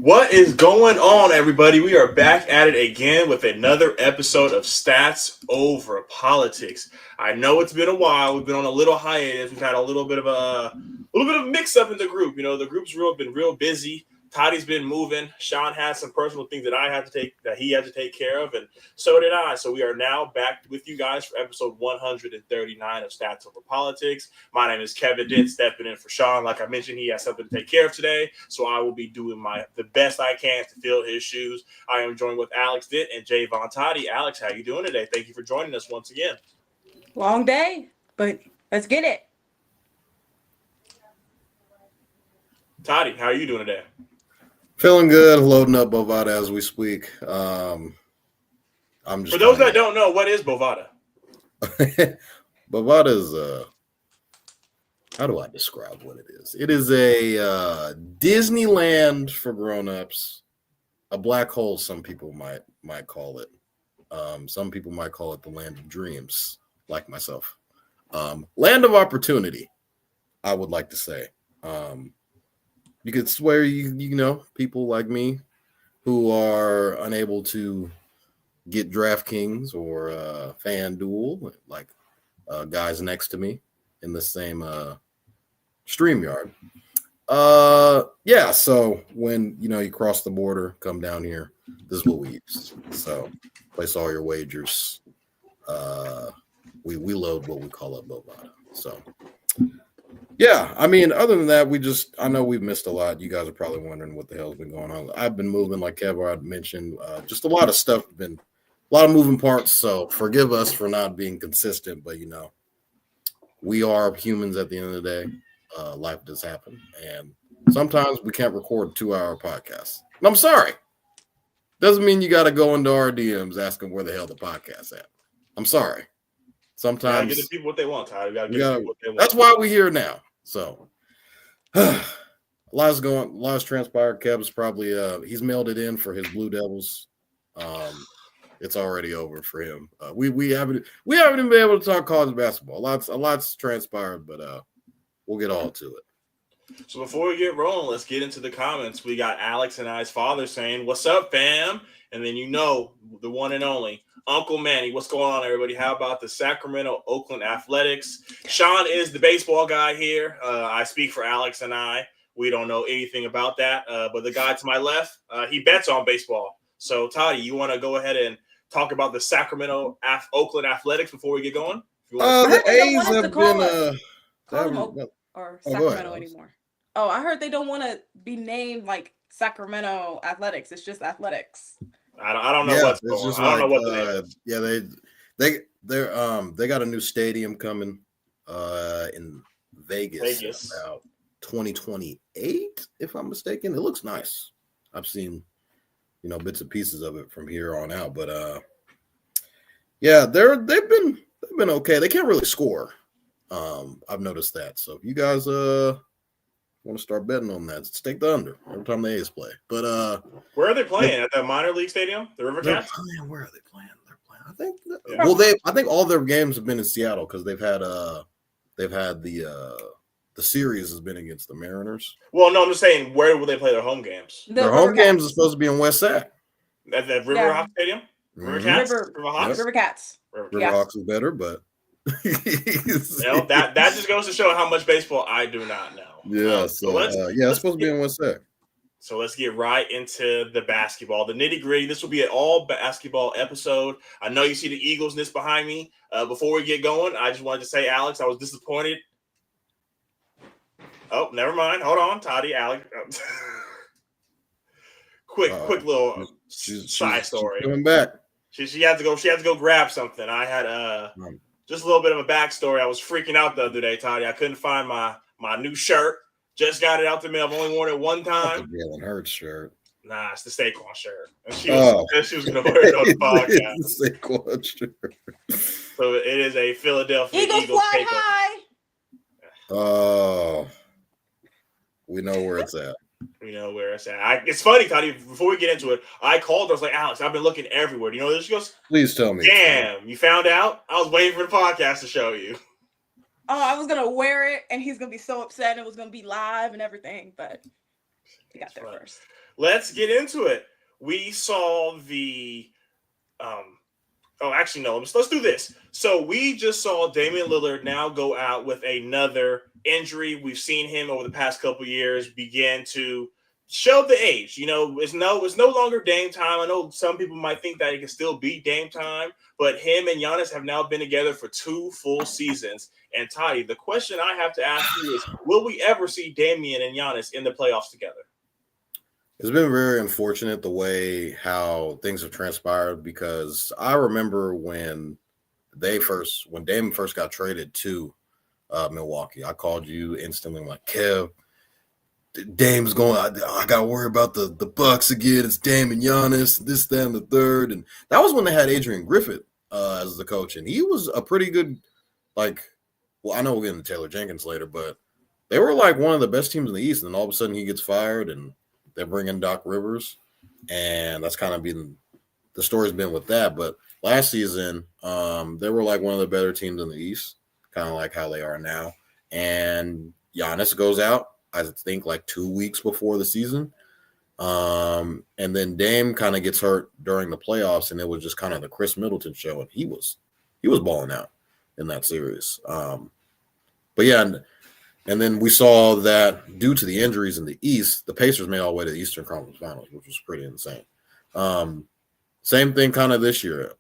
What is going on, everybody? We are back at it again with another episode of Stats Over Politics. I know it's been a while. We've been on a little hiatus. We've had a little bit of mix up in the group. You know, the group's been real busy. Totty's been moving. Shaun has some personal things that he had to take care of, and so did I. So we are now back with you guys for episode 139 of Stats Over Politics. My name is Kevin Dent, stepping in for Shaun. Like I mentioned, he has something to take care of today, so I will be doing the best I can to fill his shoes. I am joined with Alex Dent and Jaevon Totty. Alex, how you doing today? Thank you for joining us once again. Long day, but let's get it. Totty, how are you doing today? Feeling good, loading up Bovada as we speak. I'm just for those that don't know, what is Bovada? Bovada is how do I describe what it is? It is a Disneyland for grown-ups, a black hole. Some people might call it. Some people might call it the land of dreams, like myself. Land of opportunity, I would like to say. You could swear you know people like me who are unable to get DraftKings or FanDuel, like guys next to me in the same StreamYard. Yeah, so when you cross the border, come down here, this is what we use. So place all your wagers. We load what we call a Bovada. So yeah, I mean, other than that, I know we've missed a lot. You guys are probably wondering what the hell's been going on. I've been moving, like Kevin had mentioned, just a lot of stuff, a lot of moving parts. So forgive us for not being consistent, but we are humans at the end of the day. Life does happen. And sometimes we can't record a 2-hour podcast. And I'm sorry. Doesn't mean you got to go into our DMs asking where the hell the podcast's at. I'm sorry. Sometimes give the people what they want, Ty. That's why we're here now. So a lot's transpired. Kev's probably he's mailed it in for his Blue Devils. It's already over for him. We haven't even been able to talk college basketball. A lot's transpired, but we'll get all to it. So before we get rolling, let's get into the comments. We got Alex and I's father saying, "What's up, fam?" And then the one and only Uncle Manny. What's going on, everybody? How about the Sacramento Oakland Athletics? Shaun is the baseball guy here. I speak for Alex and I. We don't know anything about that. But the guy to my left, he bets on baseball. So, Toddy, you want to go ahead and talk about the Sacramento Oakland Athletics before we get going? The A's have been or Sacramento anymore. Oh, I heard they don't want to be named like Sacramento Athletics. It's just Athletics. I don't know what's going on. I don't know what the name is. Yeah, they got a new stadium coming in Vegas about 2028, if I'm mistaken. It looks nice. I've seen bits and pieces of it from here on out, but yeah, they've been okay. They can't really score. I've noticed that. So if you guys want to start betting on that, just take the under every time the A's play. But where are they playing? At the minor league stadium, the River Cats? Where are they playing? They're playing. I think. I think all their games have been in Seattle because they've had the series has been against the Mariners. Well, no, I'm just saying, where will they play their home games? Their home games are supposed to be in West Sac. At the River Hawks Stadium? River Cats? River Cats. River Hawks is better, but that just goes to show how much baseball I do not know. Yeah, it's supposed to be in West Sac. So let's get right into the basketball, the nitty gritty. This will be an all basketball episode. I know you see the Eagles nest behind me. Before we get going, I just wanted to say, Alex, I was disappointed. Oh, never mind. Hold on, Toddy, Alex. quick little side story. She's coming back. She had to go. She had to go grab something. I had just a little bit of a backstory. I was freaking out the other day, Toddy. I couldn't find my new shirt. Just got it out the mail. I've only worn it one time. The Jalen Hurts shirt. Nah, it's the Saquon shirt. And she was going to wear it on the podcast. The Saquon shirt. So it is a Philadelphia Eagles fly high. Oh, we know where it's at. We know where it's at. It's funny, Toddy. Before we get into it, I called her. I was like, Alex, I've been looking everywhere. Do you know this? She goes, please tell me. Damn, you found out? I was waiting for the podcast to show you. Oh, I was gonna wear it, and he's gonna be so upset. It was gonna be live and everything, but he got there first. let's get into it. We saw the actually, no. Let's do this. So we just saw Damian Lillard now go out with another injury. We've seen him over the past couple of years begin to show the age. It's no longer Dame time. I know some people might think that it can still be Dame time, but him and Giannis have now been together for 2 full seasons. And Toddy, the question I have to ask you is, will we ever see Damian and Giannis in the playoffs together? It's been very unfortunate the way how things have transpired, because I remember when Dame first got traded to Milwaukee, I called you instantly like, Kev, Dame's going, I got to worry about the Bucks again. It's Dame and Giannis, this, that, and the third. And that was when they had Adrian Griffith as the coach. And he was a pretty good, I know we'll get into Taylor Jenkins later, but they were like one of the best teams in the East. And all of a sudden he gets fired and they bring in Doc Rivers, and that's kind of been the story's been with that. But last season, they were like one of the better teams in the East, kind of like how they are now. And Giannis goes out, I think, like 2 weeks before the season. And then Dame kind of gets hurt during the playoffs, and it was just kind of the Chris Middleton show, and he was balling out in that series. But yeah. And then we saw that due to the injuries in the East, the Pacers made all the way to the Eastern Conference Finals, which was pretty insane. Same thing kind of this year,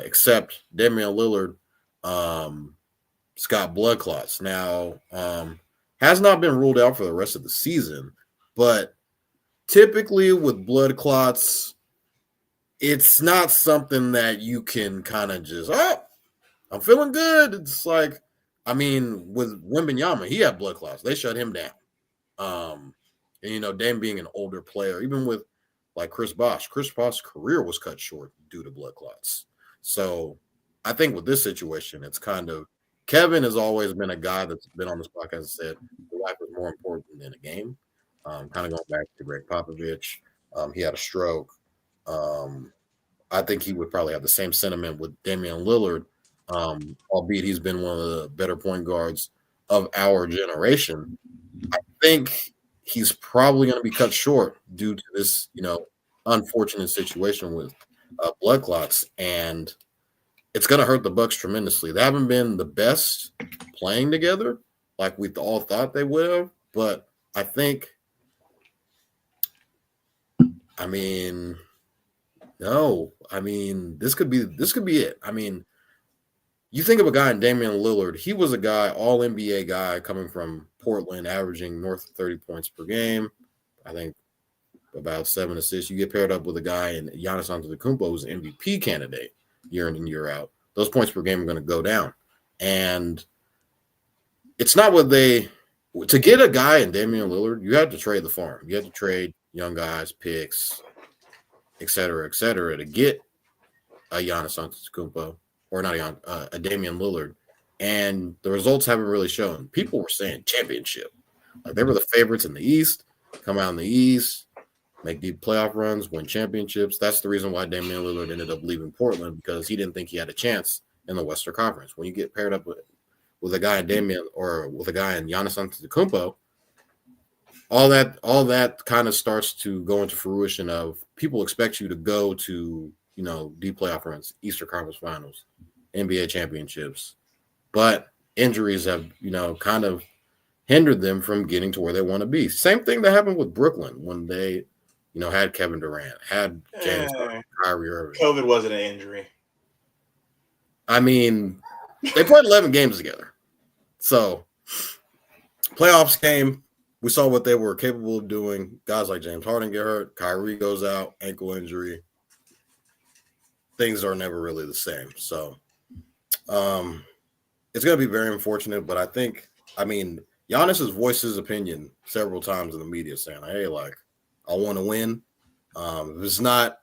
except Damian Lillard got blood clots. Now, has not been ruled out for the rest of the season, but typically with blood clots, it's not something that you can kind of just, I'm feeling good. It's like, with Wembanyama, he had blood clots. They shut him down. And, Dame being an older player, even with like Chris Bosh's career was cut short due to blood clots. So I think with this situation, it's kind of, Kevin has always been a guy that's been on this podcast and said life is more important than a game. Kind of going back to Greg Popovich. He had a stroke. I think he would probably have the same sentiment with Damian Lillard. Albeit he's been one of the better point guards of our generation. I think he's probably going to be cut short due to this, unfortunate situation with blood clots, and it's going to hurt the Bucks tremendously. They haven't been the best playing together like we all thought they would have, but I think, this could be it. You think of a guy in Damian Lillard, he was a guy, all NBA guy coming from Portland, averaging north of 30 points per game. I think about 7 assists. You get paired up with a guy in Giannis Antetokounmpo, who's an MVP candidate year in and year out. Those points per game are going to go down. And it's not to get a guy in Damian Lillard, you have to trade the farm. You have to trade young guys, picks, et cetera, to get a Giannis Antetokounmpo. Or not a Damian Lillard. And the results haven't really shown. People were saying championship. Like they were the favorites in the East, come out in the East, make deep playoff runs, win championships. That's the reason why Damian Lillard ended up leaving Portland, because he didn't think he had a chance in the Western Conference. When you get paired up with a guy in Damian or with a guy in Giannis Antetokounmpo, all that kind of starts to go into fruition of people expect you to go to deep playoff runs, Eastern Conference Finals, NBA championships. But injuries have, kind of hindered them from getting to where they want to be. Same thing that happened with Brooklyn when they, had Kevin Durant, had James Harden, Kyrie Irving. COVID wasn't an injury. They played 11 games together. So playoffs came. We saw what they were capable of doing. Guys like James Harden get hurt. Kyrie goes out, ankle injury. Things are never really the same. So it's going to be very unfortunate, but I think, Giannis has voiced his opinion several times in the media saying, hey, I want to win. If it's not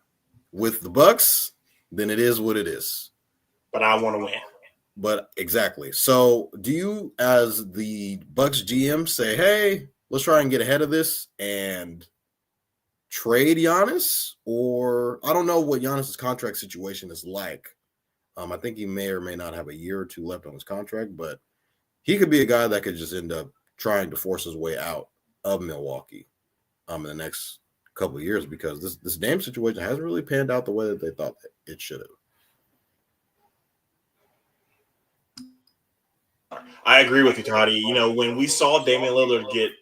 with the Bucks, then it is what it is. But I want to win. But exactly. So do you, as the Bucks GM, say, hey, let's try and get ahead of this and trade Giannis? Or I don't know what Giannis's contract situation is like. I think he may or may not have a year or two left on his contract, but he could be a guy that could just end up trying to force his way out of Milwaukee in the next couple of years because this Dame situation hasn't really panned out the way that they thought it should have. I agree with you, Toddy. You know, when we saw Damian Lillard get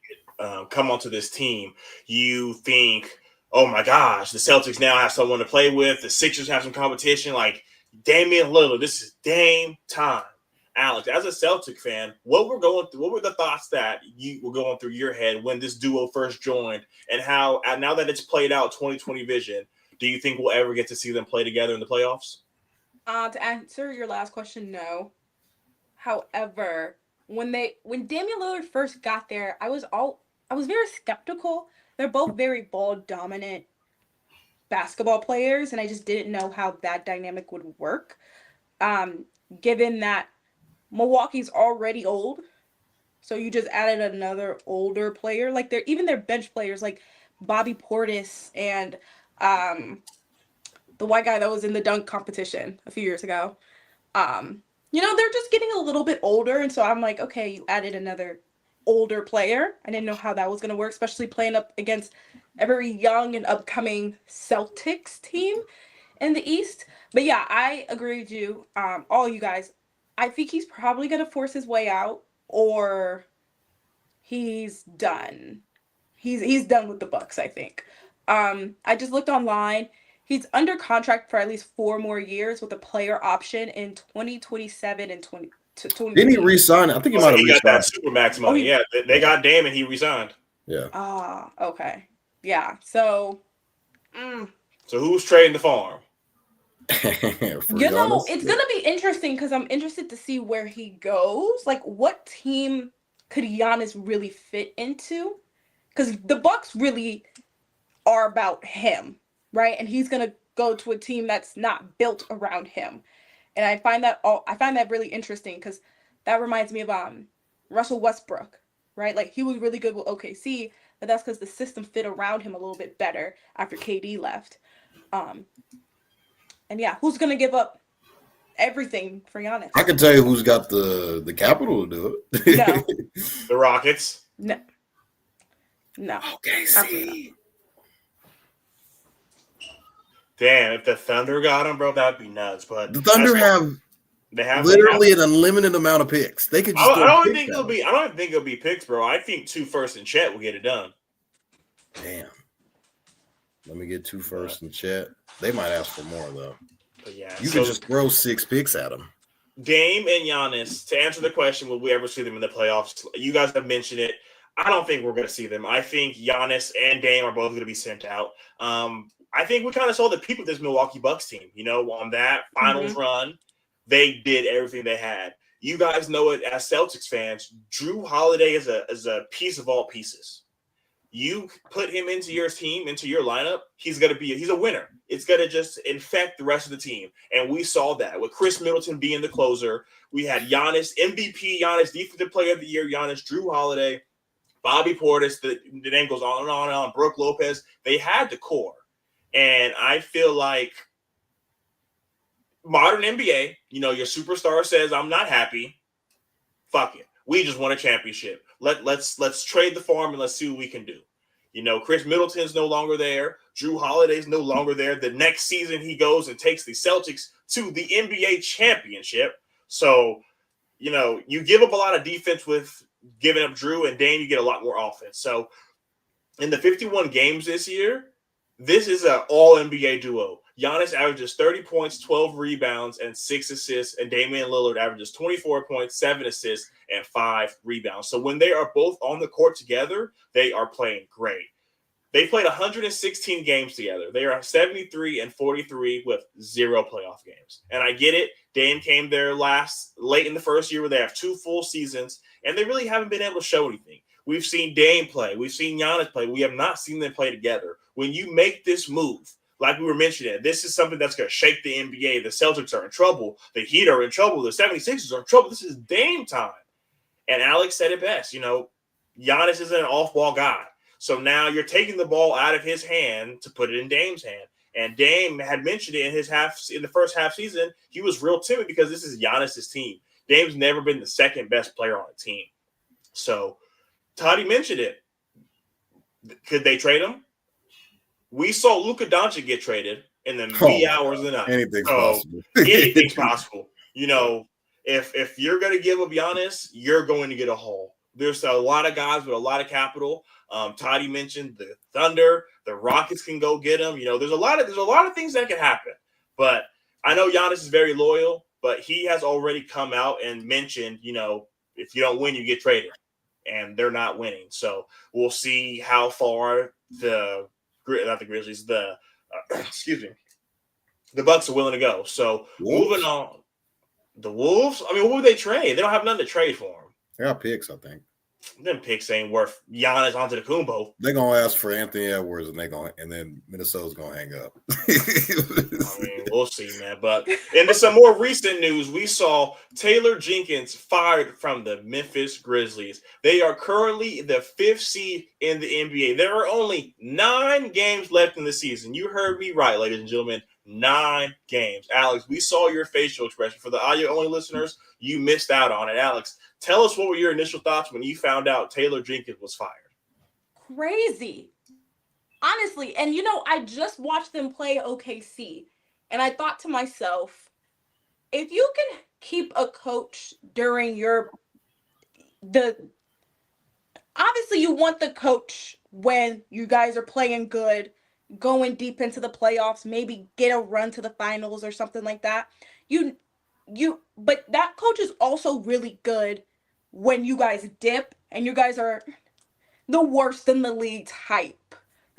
come onto this team, you think, oh my gosh, the Celtics now have someone to play with. The Sixers have some competition. Like Damian Lillard, this is Dame time. Alex, as a Celtic fan, what were the thoughts that you were going through your head when this duo first joined, and how now that it's played out 2020 vision, do you think we'll ever get to see them play together in the playoffs? To answer your last question, no. However, when Damian Lillard first got there, I was very skeptical. They're both very ball dominant basketball players, and I just didn't know how that dynamic would work. Given that Milwaukee's already old, so you just added another older player. Like even their bench players, like Bobby Portis and the white guy that was in the dunk competition a few years ago. They're just getting a little bit older, and so I'm like, okay, you added another older player. I didn't know how that was going to work, especially playing up against a very young and upcoming Celtics team in the East. But yeah, I agree with you, all you guys. I think he's probably going to force his way out, or he's done. He's done with the Bucks, I think. I just looked online. He's under contract for at least 4 more years with a player option in 2027 and 2020. Didn't he re-sign? I think he might have got that re-signed. Supermax money. Yeah, they got Dame and he resigned. Yeah. Okay. Yeah. So. So who's trading the farm? It's gonna be interesting because I'm interested to see where he goes. Like, what team could Giannis really fit into? Because the Bucks really are about him, right? And he's gonna go to a team that's not built around him. And I find that really interesting because that reminds me of Russell Westbrook, right? Like, he was really good with OKC, but that's because the system fit around him a little bit better after KD left. And yeah, who's gonna give up everything for Giannis? I can tell you who's got the capital to do it. No. The Rockets. No. Okay, see. Damn, if the Thunder got him, bro, that'd be nuts. But the Thunder have literally an unlimited amount of picks. They could just. I don't think it'll be picks, bro. I think 2 firsts and Chet will get it done. Damn. Let me get 2 firsts and Chet. They might ask for more though. But yeah, you can just throw 6 picks at them. Dame and Giannis. To answer the question, will we ever see them in the playoffs? You guys have mentioned it. I don't think we're going to see them. I think Giannis and Dame are both going to be sent out. I think we kind of saw the peak of this Milwaukee Bucks team. On that finals run, they did everything they had. You guys know it as Celtics fans. Jrue Holiday is a piece of all pieces. You put him into your team, into your lineup, he's a winner. It's going to just infect the rest of the team. And we saw that with Chris Middleton being the closer. We had Giannis, MVP, Giannis, Defensive Player of the Year, Giannis, Jrue Holiday, Bobby Portis, the name goes on and on and on, Brooke Lopez. They had the core. And I feel like modern NBA, your superstar says, I'm not happy. Fuck it. We just won a championship. Let's trade the farm and let's see what we can do. Chris Middleton's no longer there. Jrue Holiday's no longer there. The next season he goes and takes the Celtics to the NBA championship. So, you give up a lot of defense with giving up Jrue, and Dame, you get a lot more offense. So in the 51 games this year, this is an all-NBA duo. Giannis averages 30 points, 12 rebounds, and 6 assists, and Damian Lillard averages 24 points, 7 assists, and 5 rebounds. So when they are both on the court together, they are playing great. They played 116 games together. They are 73-43 with 0 playoff games. And I get it. Dame came there late in the first year where they have 2 full seasons, and they really haven't been able to show anything. We've seen Dame play. We've seen Giannis play. We have not seen them play together. When you make this move, like we were mentioning, this is something that's going to shake the NBA. The Celtics are in trouble. The Heat are in trouble. The 76ers are in trouble. This is Dame time. And Alex said it best. Giannis isn't an off-ball guy. So now you're taking the ball out of his hand to put it in Dame's hand. And Dame had mentioned it in the first half season. He was real timid because this is Giannis's team. Dame's never been the second best player on the team. So Totty mentioned it. Could they trade him? we saw Luka Doncic get traded in the Oh wee my hours God. of the night. Anything's So possible. anything's possible. You know, if you're going to give up Giannis, you're going to get a haul. There's a lot of guys with a lot of capital. Totty mentioned the Thunder, the Rockets can go get him. You know, there's a lot of things that can happen. But I know Giannis is very loyal, but he has already come out and mentioned, you know, if you don't win, you get traded, and they're not winning. So we'll see how far not the Grizzlies, excuse me, the Bucks are willing to go. So Wolves? moving on, the Wolves. I mean, what would they trade? They don't have nothing to trade for them. They got picks, I think. Them picks ain't worth Giannis Antetokounmpo. They're gonna ask for Anthony Edwards, and then Minnesota's gonna hang up. I mean, we'll see, man. But into some more recent news, we saw Taylor Jenkins fired from the Memphis Grizzlies. They are currently the 5th seed in the NBA. There are only 9 games left in the season. You heard me right, ladies and gentlemen. 9 games. Alex, we saw your facial expression. For the audio-only listeners, you missed out on it. Alex, tell us what were your initial thoughts when you found out Taylor Jenkins was fired? Crazy. Honestly, and you know, I just watched them play OKC, and I thought to myself, if you can keep a coach during obviously you want the coach when you guys are playing good, going deep into the playoffs, maybe get a run to the finals or something like that. But that coach is also really good when you guys dip and you guys are the worst in the league type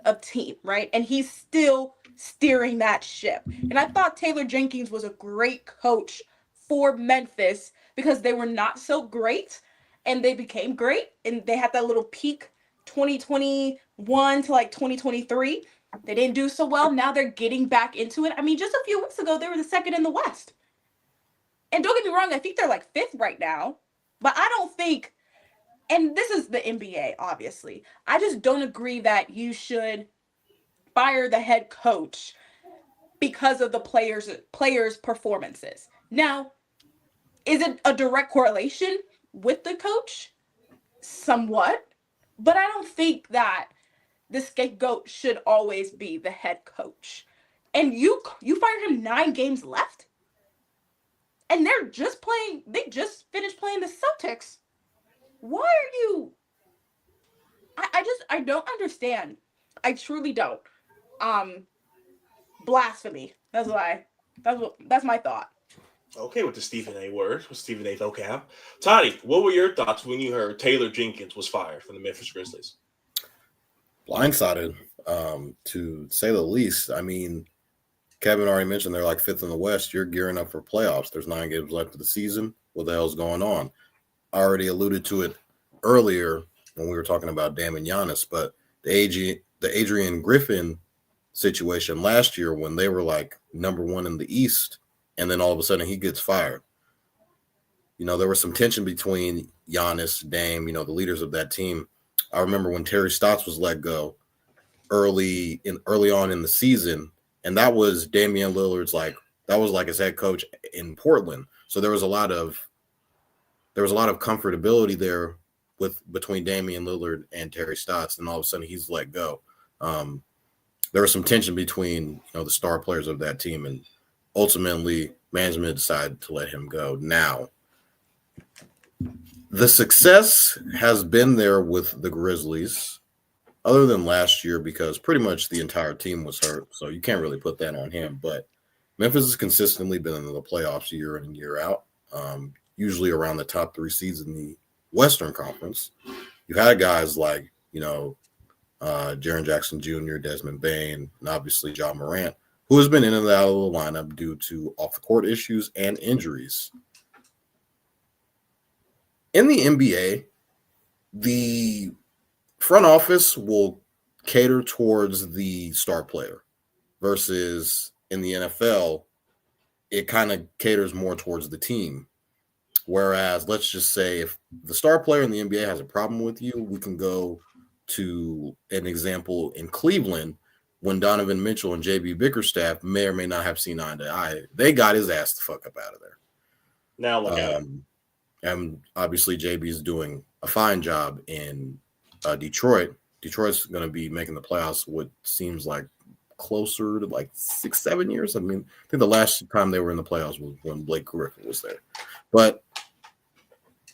of team, right? And he's still steering that ship. And I thought Taylor Jenkins was a great coach for Memphis because they were not so great and they became great, and they had that little peak 2021 to like 2023. They didn't do so well. Now they're getting back into it. I mean, just a few weeks ago, they were the 2nd in the West. And don't get me wrong, I think they're like 5th right now. But I don't think, and this is the NBA, obviously, I just don't agree that you should fire the head coach because of the players' performances. Now, is it a direct correlation with the coach? Somewhat. But I don't think that the scapegoat should always be the head coach. And you fired him 9 games left? And they just finished playing the Celtics. Why are you? I don't understand. I truly don't. Blasphemy. That's my thought. Okay, with the Stephen A words, with Stephen A vocab. Toddy, what were your thoughts when you heard Taylor Jenkins was fired from the Memphis Grizzlies? Blindsided, to say the least. I mean, Kevin already mentioned they're like 5th in the West. You're gearing up for playoffs. There's 9 games left of the season. What the hell's going on? I already alluded to it earlier when we were talking about Dame Giannis, but the Adrian Griffin situation last year when they were like number 1 in the East, and then all of a sudden he gets fired. You know, there was some tension between Giannis, Dame, you know, the leaders of that team. I remember when Terry Stotts was let go early on in the season, and that was Damian Lillard's that was his head coach in Portland. So there was a lot of comfortability there between Damian Lillard and Terry Stotts, and all of a sudden he's let go. There was some tension between the star players of that team, and ultimately management decided to let him go. Now, the success has been there with the Grizzlies, other than last year, because pretty much the entire team was hurt, so you can't really put that on him. But Memphis has consistently been in the playoffs year in and year out, usually around the top 3 seeds in the Western Conference. You had guys like, Jaren Jackson Jr., Desmond Bane, and obviously Ja Morant, who has been in and out of the lineup due to off-the-court issues and injuries. In the NBA, the front office will cater towards the star player versus in the NFL, it kind of caters more towards the team. Whereas, let's just say if the star player in the NBA has a problem with you, we can go to an example in Cleveland when Donovan Mitchell and JB Bickerstaff may or may not have seen eye to eye. They got his ass the fuck up out of there. Now look at him. And obviously JB's doing a fine job in Detroit. Detroit's going to be making the playoffs what seems like closer to like 6-7 years. I mean, I think the last time they were in the playoffs was when Blake Griffin was there. But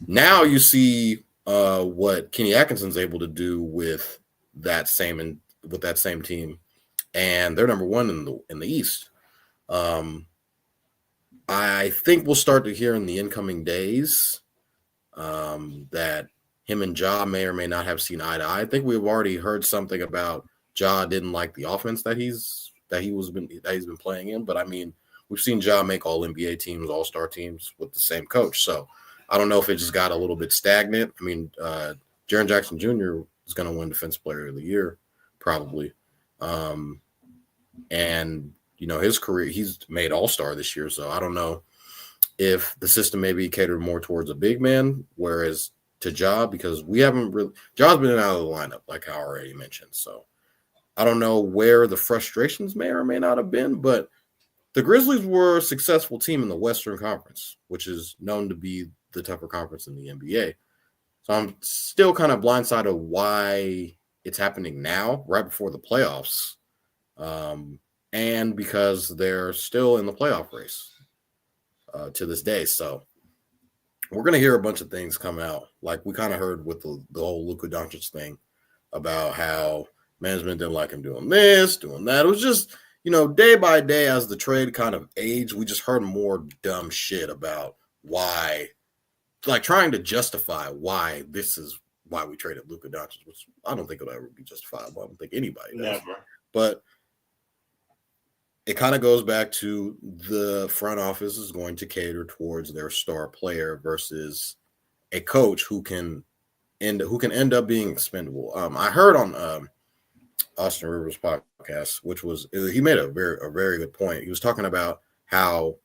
now you see what Kenny Atkinson's able to do with that same team, and they're number one in the East. I think we'll start to hear in the incoming days that him and Ja may or may not have seen eye to eye. I think we've already heard something about Ja didn't like the offense that he's been playing in, but I mean, we've seen Ja make all NBA teams, all-star teams with the same coach. So I don't know if it just got a little bit stagnant. I mean, Jaren Jackson Jr. is going to win Defensive Player of the Year probably, and you know his career, he's made all-star this year. So I don't know if the system maybe catered more towards a big man, whereas to Ja, because we haven't really Ja's been out of the lineup, like I already mentioned. So I don't know where the frustrations may or may not have been, but the Grizzlies were a successful team in the Western Conference, which is known to be the tougher conference in the NBA. So I'm still kind of blindsided why it's happening now, right before the playoffs, and because they're still in the playoff race to this day. So we're going to hear a bunch of things come out, like we kind of heard with the whole Luka Doncic thing about how management didn't like him doing this, doing that. It was just, you know, day by day as the trade kind of aged, we just heard more dumb shit about why, like trying to justify why this is why we traded Luka Doncic, which I don't think it'll ever be justifiable. I don't think anybody does. Never. But it kind of goes back to the front office is going to cater towards their star player versus a coach who can end up being expendable. I heard on Austin Rivers' podcast, which was he made a very good point. He was talking about how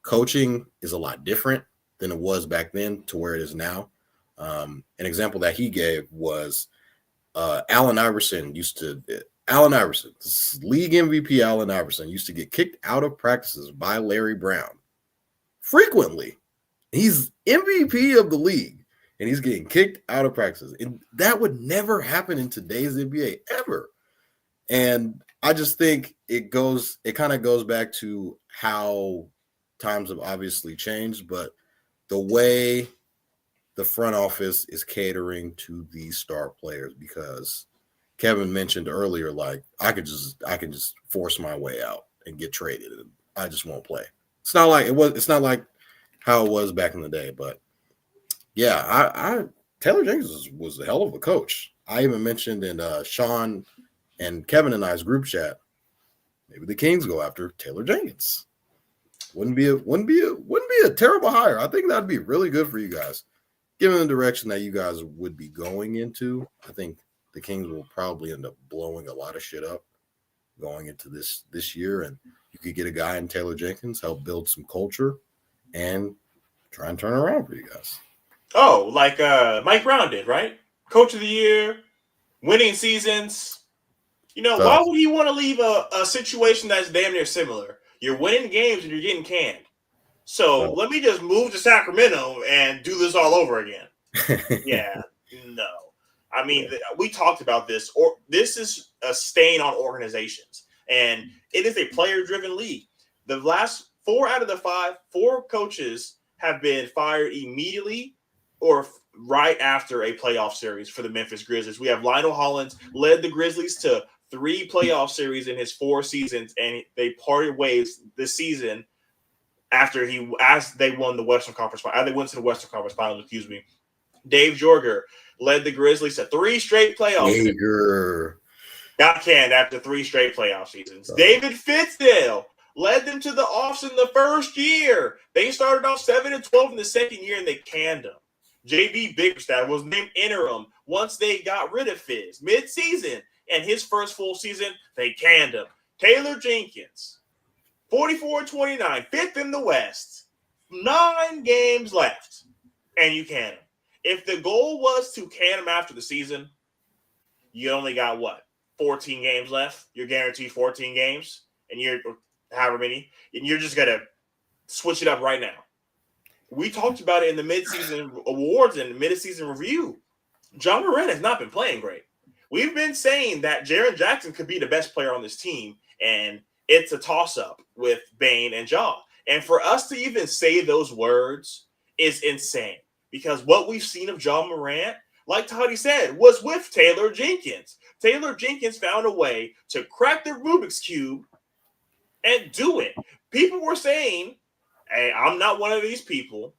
coaching is a lot different than it was back then to where it is now. An example that he gave was Allen Iverson, this league MVP Allen Iverson used to get kicked out of practices by Larry Brown frequently. He's MVP of the league, and he's getting kicked out of practices. And that would never happen in today's NBA ever. And I just think it kind of goes back to how times have obviously changed, but the way the front office is catering to these star players, because Kevin mentioned earlier, like I can just force my way out and get traded, and I just won't play. It's not like how it was back in the day, but yeah, Taylor Jenkins was a hell of a coach. I even mentioned in Shaun and Kevin and I's group chat, maybe the Kings go after Taylor Jenkins. Wouldn't be a terrible hire. I think that'd be really good for you guys, given the direction that you guys would be going into. I think the Kings will probably end up blowing a lot of shit up going into this year, and you could get a guy in Taylor Jenkins, help build some culture, and try and turn around for you guys. Oh, like Mike Brown did, right? Coach of the year, winning seasons. You know, why would he want to leave a situation that's damn near similar? You're winning games and you're getting canned. So let me just move to Sacramento and do this all over again. Yeah, no. I mean, we talked about this. Or this is a stain on organizations, and it is a player-driven league. The last 4 out of the 5 coaches have been fired immediately or right after a playoff series for the Memphis Grizzlies. We have Lionel Hollins led the Grizzlies to 3 playoff series in his 4 seasons, and they parted ways this season after they won the Western Conference. They went to the Western Conference Finals. Excuse me. Dave Jorger led the Grizzlies to 3 straight playoffs. Got canned after 3 straight playoff seasons. David Fitzdale led them to the offs in the first year. They started off 7-12 in the second year, and they canned them. JB Bickerstaff was named interim once they got rid of Fizz mid-season, and his first full season, they canned him. Taylor Jenkins, 44-29, 5th in the West, 9 games left, and you can him. If the goal was to can him after the season, you only got 14 games left. You're guaranteed 14 games, and you're however many, and you're just gonna switch it up right now. We talked about it in the midseason awards and the midseason review. John Moran has not been playing great. we've been saying that Jaren Jackson could be the best player on this team, and it's a toss-up with Bane and Ja. And for us to even say those words is insane because what we've seen of Ja Morant, like Totty said, was with Taylor Jenkins. Taylor Jenkins found a way to crack the Rubik's Cube and do it. People were saying, hey, I'm not one of these people,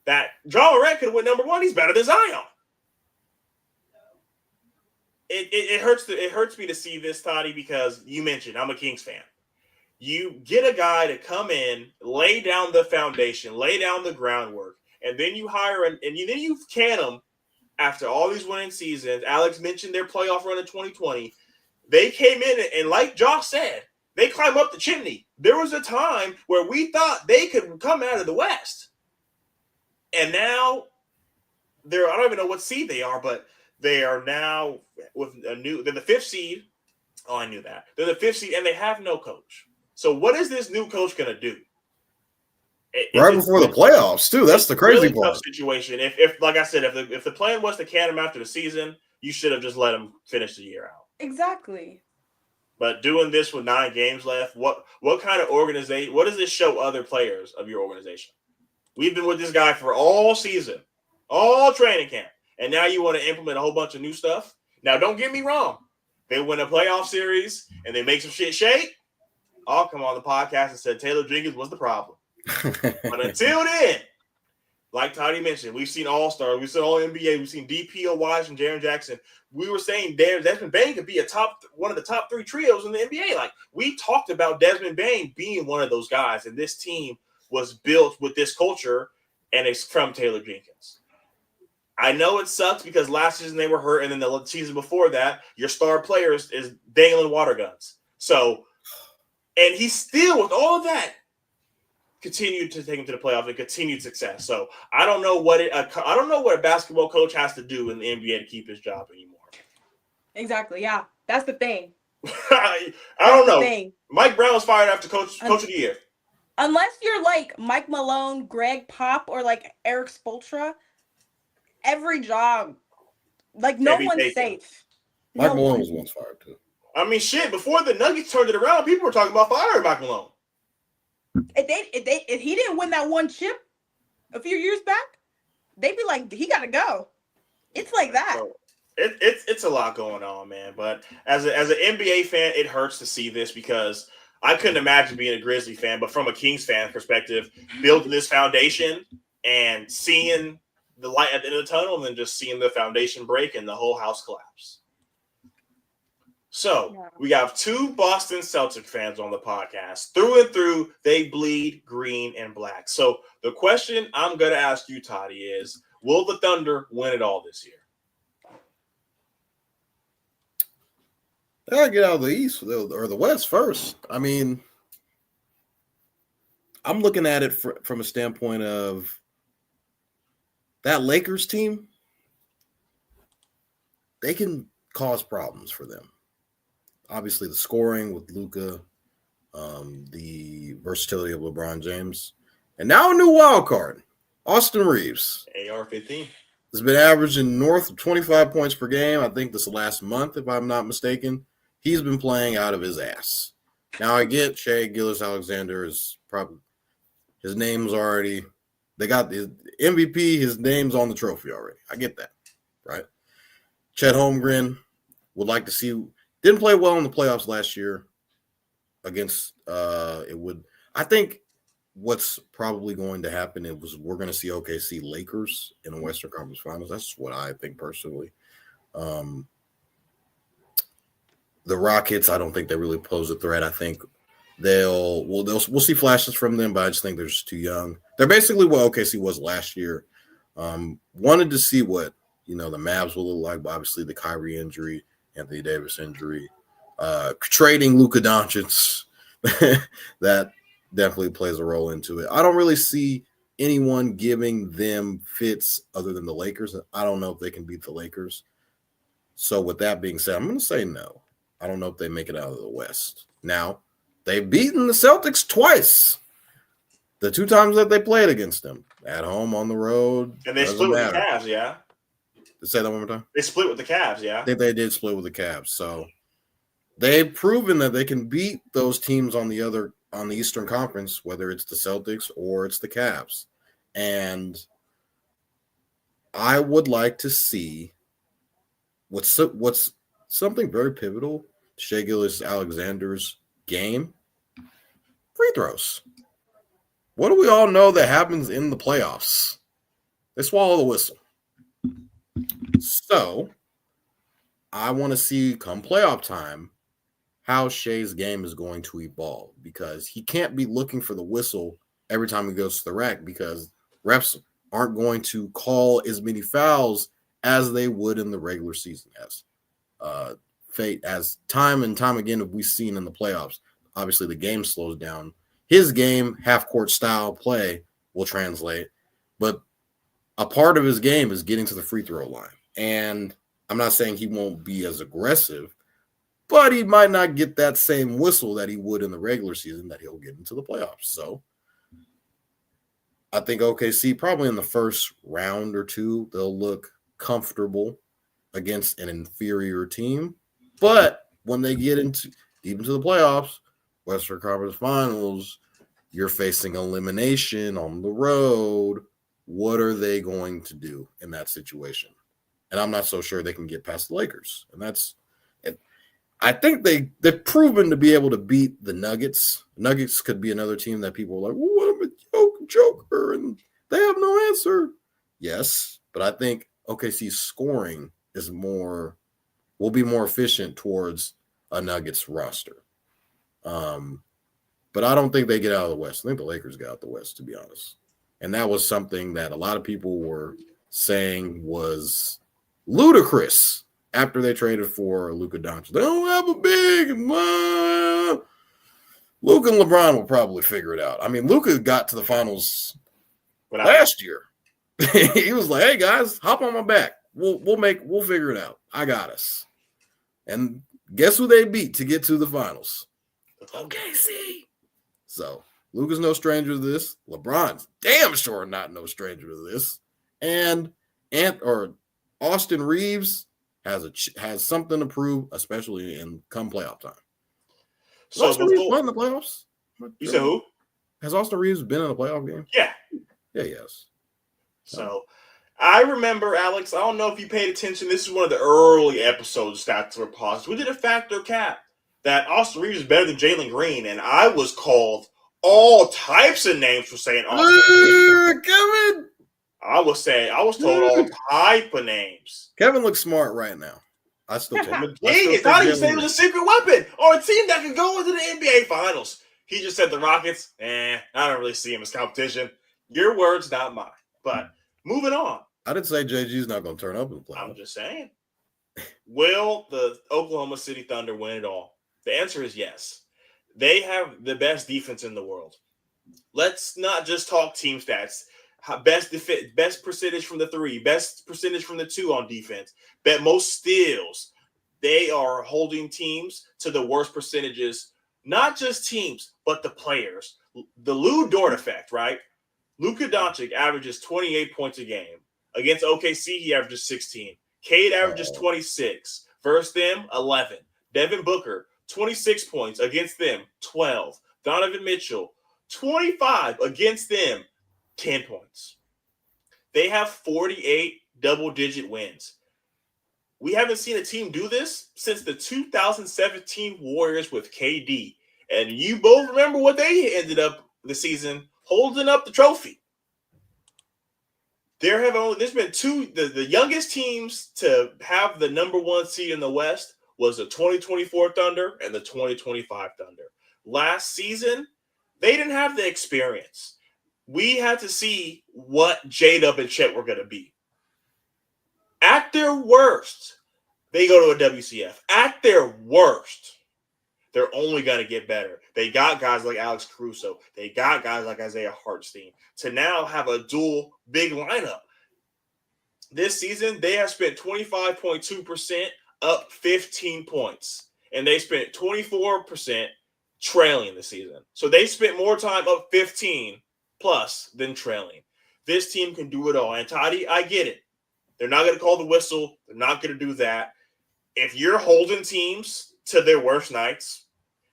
that Ja Morant could win number one. He's better than Zion. It hurts me to see this, Toddy, because you mentioned I'm a Kings fan. You get a guy to come in, lay down the foundation, lay down the groundwork, and then you hire then you can him after all these winning seasons. Alex mentioned their playoff run in 2020. They came in and like Josh said, they climbed up the chimney. There was a time where we thought they could come out of the West. And now I don't even know what seed they are, but they are now with they're the 5th seed. Oh, I knew that. They're the 5th seed and they have no coach. So what is this new coach going to do? Right before the playoffs, too. That's the crazy really part. Tough situation. If like I said, if the plan was to can him after the season, you should have just let him finish the year out. Exactly. But doing this with 9 games left, what kind of organization? What does this show other players of your organization? We've been with this guy for all season, all training camp, and now you want to implement a whole bunch of new stuff. Now, don't get me wrong. They win a playoff series and they make some shit shake. I'll come on the podcast and said Taylor Jenkins was the problem. But until then, like Toddy mentioned, we've seen All-Stars, we've seen All-NBA, we've seen DPOYs and Jaren Jackson. We were saying Desmond Bane could be one of the top 3 trios in the NBA. Like, we talked about Desmond Bane being one of those guys, and this team was built with this culture, and it's from Taylor Jenkins. I know it sucks because last season they were hurt, and then the season before that, your star player is dangling water guns. So, and he's still, with all of that, continued to take him to the playoffs and continued success. So I don't know what a basketball coach has to do in the NBA to keep his job anymore. Exactly. Yeah, that's the thing. I don't know. Mike Brown was fired after coach of the year. Unless you're like Mike Malone, Greg Pop, or like Eric Spoelstra, every job, like no one's safe. Mike Malone was once fired too. I mean, shit. Before the Nuggets turned it around, people were talking about firing Mike Malone. If he didn't win that one chip a few years back, they'd be like, he got to go. It's like that. So, it's a lot going on, man. But as an NBA fan, it hurts to see this because I couldn't imagine being a Grizzly fan. But from a Kings fan perspective, building this foundation and seeing the light at the end of the tunnel and then just seeing the foundation break and the whole house collapse. So we have 2 Boston Celtic fans on the podcast. Through and through, they bleed green and black. So the question I'm going to ask you, Toddy, is will the Thunder win it all this year? They got to get out of the East or the West first. I mean, I'm looking at it from a standpoint of that Lakers team. They can cause problems for them. Obviously, the scoring with Luka, the versatility of LeBron James, and now a new wild card, Austin Reeves. AR-15. Has been averaging north of 25 points per game. I think this last month, if I'm not mistaken. He's been playing out of his ass. Now, I get Shea Gilgeous-Alexander is probably – his name's already – they got the MVP, his name's on the trophy already. I get that, right? Chet Holmgren would like to see – didn't play well in the playoffs last year against I think what's probably going to happen we're going to see OKC Lakers in the Western Conference Finals. That's what I think personally. The Rockets, I don't think they really pose a threat. I think we'll see flashes from them, but I just think they're just too young. They're basically what OKC was last year. Wanted to see what the Mavs will look like, but obviously the Kyrie injury, Anthony Davis injury, trading Luka Doncic, that definitely plays a role into it. I don't really see anyone giving them fits other than the Lakers. I don't know if they can beat the Lakers. So with that being said, I'm going to say no. I don't know if they make it out of the West. Now, they've beaten the Celtics twice. The 2 times that they played against them, at home, on the road. And they split with the Cavs, yeah? Say that one more time. They split with the Cavs, yeah. I think they did split with the Cavs. So they've proven that they can beat those teams on the Eastern Conference, whether it's the Celtics or it's the Cavs. And I would like to see what's something very pivotal, Shai Gilgeous-Alexander's game, free throws. What do we all know that happens in the playoffs? They swallow the whistle. So I want to see come playoff time how Shai's game is going to evolve, because he can't be looking for the whistle every time he goes to the rack, because refs aren't going to call as many fouls as they would in the regular season. As time and time again have we seen in the playoffs, obviously the game slows down. His game, half-court style play, will translate, but a part of his game is getting to the free throw line. And I'm not saying he won't be as aggressive, but he might not get that same whistle that he would in the regular season that he'll get into the playoffs. So I think OKC probably in the first round or two, they'll look comfortable against an inferior team. But when they get deep into the playoffs, Western Conference Finals, you're facing elimination on the road. What are they going to do in that situation? And I'm not so sure they can get past the Lakers. And I think they've proven to be able to beat the Nuggets. Nuggets could be another team that people are like, well, what a joker, and they have no answer. Yes, but I think OKC's scoring will be more efficient towards a Nuggets roster. But I don't think they get out of the West. I think the Lakers got out the West, to be honest. And that was something that a lot of people were saying was ludicrous after they traded for Luka Doncic. They don't have a big Luka and LeBron will probably figure it out. I mean, Luka got to the finals last year. He was like, "Hey guys, hop on my back. We'll figure it out. I got us." And guess who they beat to get to the finals? OKC. So Luka's no stranger to this. LeBron's damn sure not no stranger to this. And Austin Reeves has something to prove, especially in come playoff time. So Austin Reeves playing in the playoffs? You said who? Has Austin Reeves been in a playoff game? Yeah. Yeah, yes. So I remember, Alex, I don't know if you paid attention. This is one of the early episodes Stats were paused. We did a factor cap that Austin Reeves is better than Jalen Green, and I was called all types of names for saying Austin Reeves. Kevin! I was told all type of names. Kevin looks smart right now. I still told him. He thought he said it was a secret weapon or a team that could go into the NBA Finals. He just said the Rockets, I don't really see him as competition. Your words, not mine. But moving on. I didn't say JG's not going to turn up in the playoffs. I'm just saying. Will the Oklahoma City Thunder win it all? The answer is yes. They have the best defense in the world. Let's not just talk team stats. Best percentage from the three, best percentage from the two on defense, most steals. They are holding teams to the worst percentages, not just teams, but the players. The Lou Dort effect, right? Luka Doncic averages 28 points a game. Against OKC, he averages 16. Cade averages 26. Versus them, 11. Devin Booker, 26 points. Against them, 12. Donovan Mitchell, 25. Against them, 10 points. They have 48 double-digit wins. We haven't seen a team do this since the 2017 Warriors with KD. And you both remember what they ended up the season holding up the trophy. There's been two, the youngest teams to have the number one seed in the West was the 2024 Thunder and the 2025 Thunder. Last season, they didn't have the experience. We had to see what J-Dub and Chet were going to be. At their worst, they go to a WCF. At their worst, they're only going to get better. They got guys like Alex Caruso. They got guys like Isaiah Hartenstein to now have a dual big lineup. This season, they have spent 25.2% up 15 points. And they spent 24% trailing the season. So they spent more time up 15 plus than trailing. This team can do it all. And Totty, I get it. They're not going to call the whistle. They're not going to do that. If you're holding teams to their worst nights,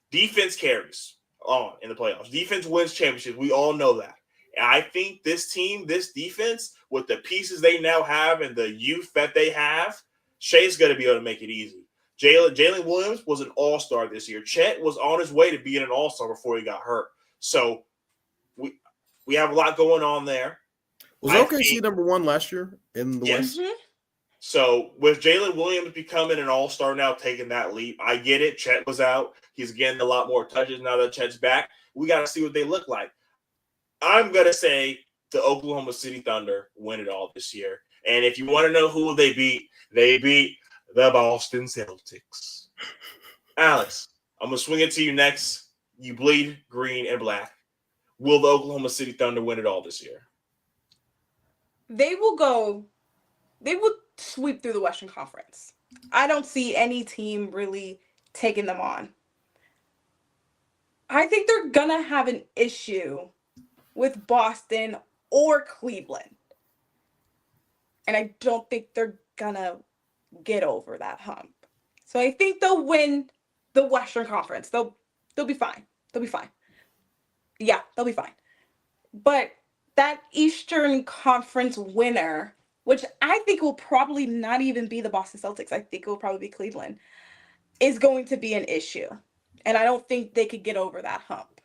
defense carries on in the playoffs. Defense wins championships. We all know that. And I think this team, this defense, with the pieces they now have and the youth that they have, Shai's going to be able to make it easy. Jalen Williams was an all-star this year. Chet was on his way to being an all-star before he got hurt. So we have a lot going on there. Was OKC number one last year in the West? Mm-hmm. So with Jalen Williams becoming an all-star now, taking that leap, I get it. Chet was out. He's getting a lot more touches now that Chet's back. We got to see what they look like. I'm going to say the Oklahoma City Thunder win it all this year. And if you want to know who they beat the Boston Celtics. Alex, I'm going to swing it to you next. You bleed green and black. Will the Oklahoma City Thunder win it all this year? They will sweep through the Western Conference. I don't see any team really taking them on. I think they're going to have an issue with Boston or Cleveland. And I don't think they're going to get over that hump. So I think they'll win the Western Conference. They'll be fine. They'll be fine. Yeah, they'll be fine. But that Eastern Conference winner, which I think will probably not even be the Boston Celtics, I think it will probably be Cleveland, is going to be an issue. And I don't think they could get over that hump.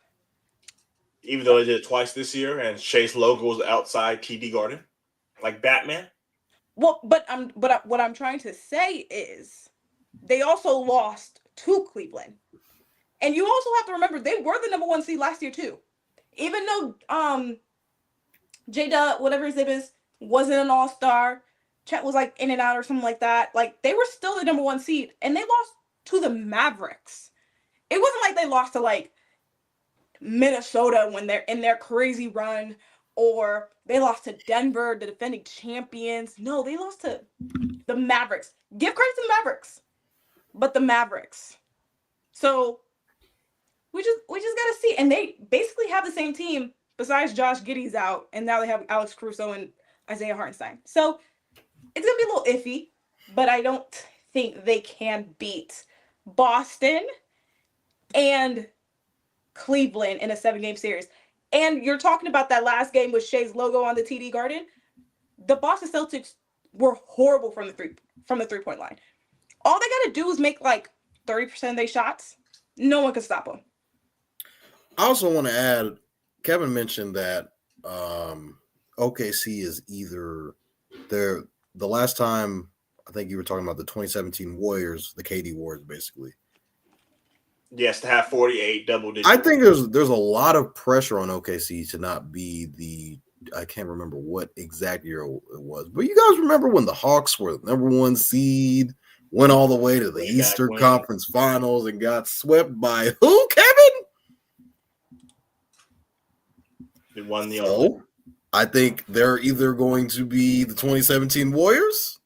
Even though they did it twice this year and Shai's logo was outside TD Garden, like Batman. Well, but what I'm trying to say is they also lost to Cleveland. And you also have to remember they were the number one seed last year too. Even though J-Dub, whatever his name is, wasn't an all-star, Chet was like in and out or something like that. Like they were still the number one seed and they lost to the Mavericks. It wasn't like they lost to like Minnesota when they're in their crazy run, or they lost to Denver, the defending champions. No, they lost to the Mavericks. Give credit to the Mavericks, but the Mavericks. So we just gotta see, and they basically have the same team besides Josh Giddey's out, and now they have Alex Caruso and Isaiah Hartenstein. So it's gonna be a little iffy, but I don't think they can beat Boston and Cleveland in a 7-game series. And you're talking about that last game with Shai's logo on the TD Garden. The Boston Celtics were horrible from the three-point line. All they got to do is make like 30% of their shots. No one can stop them. I also want to add, Kevin mentioned that OKC is either the last time, I think you were talking about the 2017 Warriors, the KD Warriors, basically. Yes, to have 48 double digits. I think there's a lot of pressure on OKC to not be I can't remember what exact year it was, but you guys remember when the Hawks were the number one seed, went all the way to the Eastern Conference Finals and got swept by who, Kevin? They won the other. I think they're either going to be the 2017 Warriors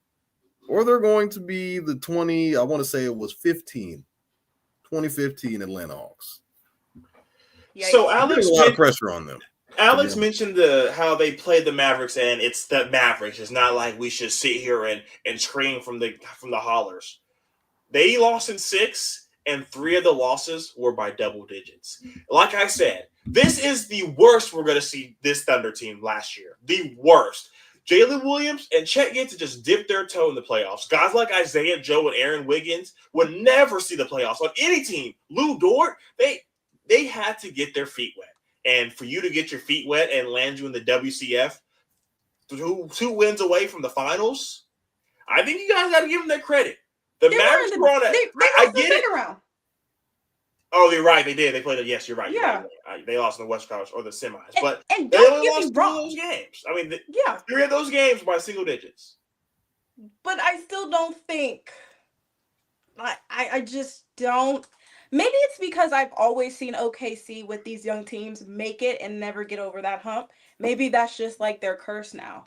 or they're going to be the 2015 Atlanta Hawks. So Alex, a lot of pressure on them. Alex mentioned how they played the Mavericks, and it's the Mavericks. It's not like we should sit here and scream from the hollers. They lost in 6, and 3 of the losses were by double digits. Like I said, this is the worst we're going to see this Thunder team last year. The worst. Jalen Williams and Chet get to just dip their toe in the playoffs. Guys like Isaiah Joe and Aaron Wiggins would never see the playoffs on any team. Lou Dort, they had to get their feet wet. And for you to get your feet wet and land you in the WCF, 2 wins away from the finals, I think you guys got to give them that credit. The Mavericks were on it. I get it. Round. Oh, you're right. They did. They played it. Yes, you're right. Yeah. They lost in the West Conference or the semis. But and they don't only get lost me 2 wrong. of those games. I mean, Yeah. 3 of those games by single digits. But I still don't think. I just don't. Maybe it's because I've always seen OKC with these young teams make it and never get over that hump. Maybe that's just like their curse now.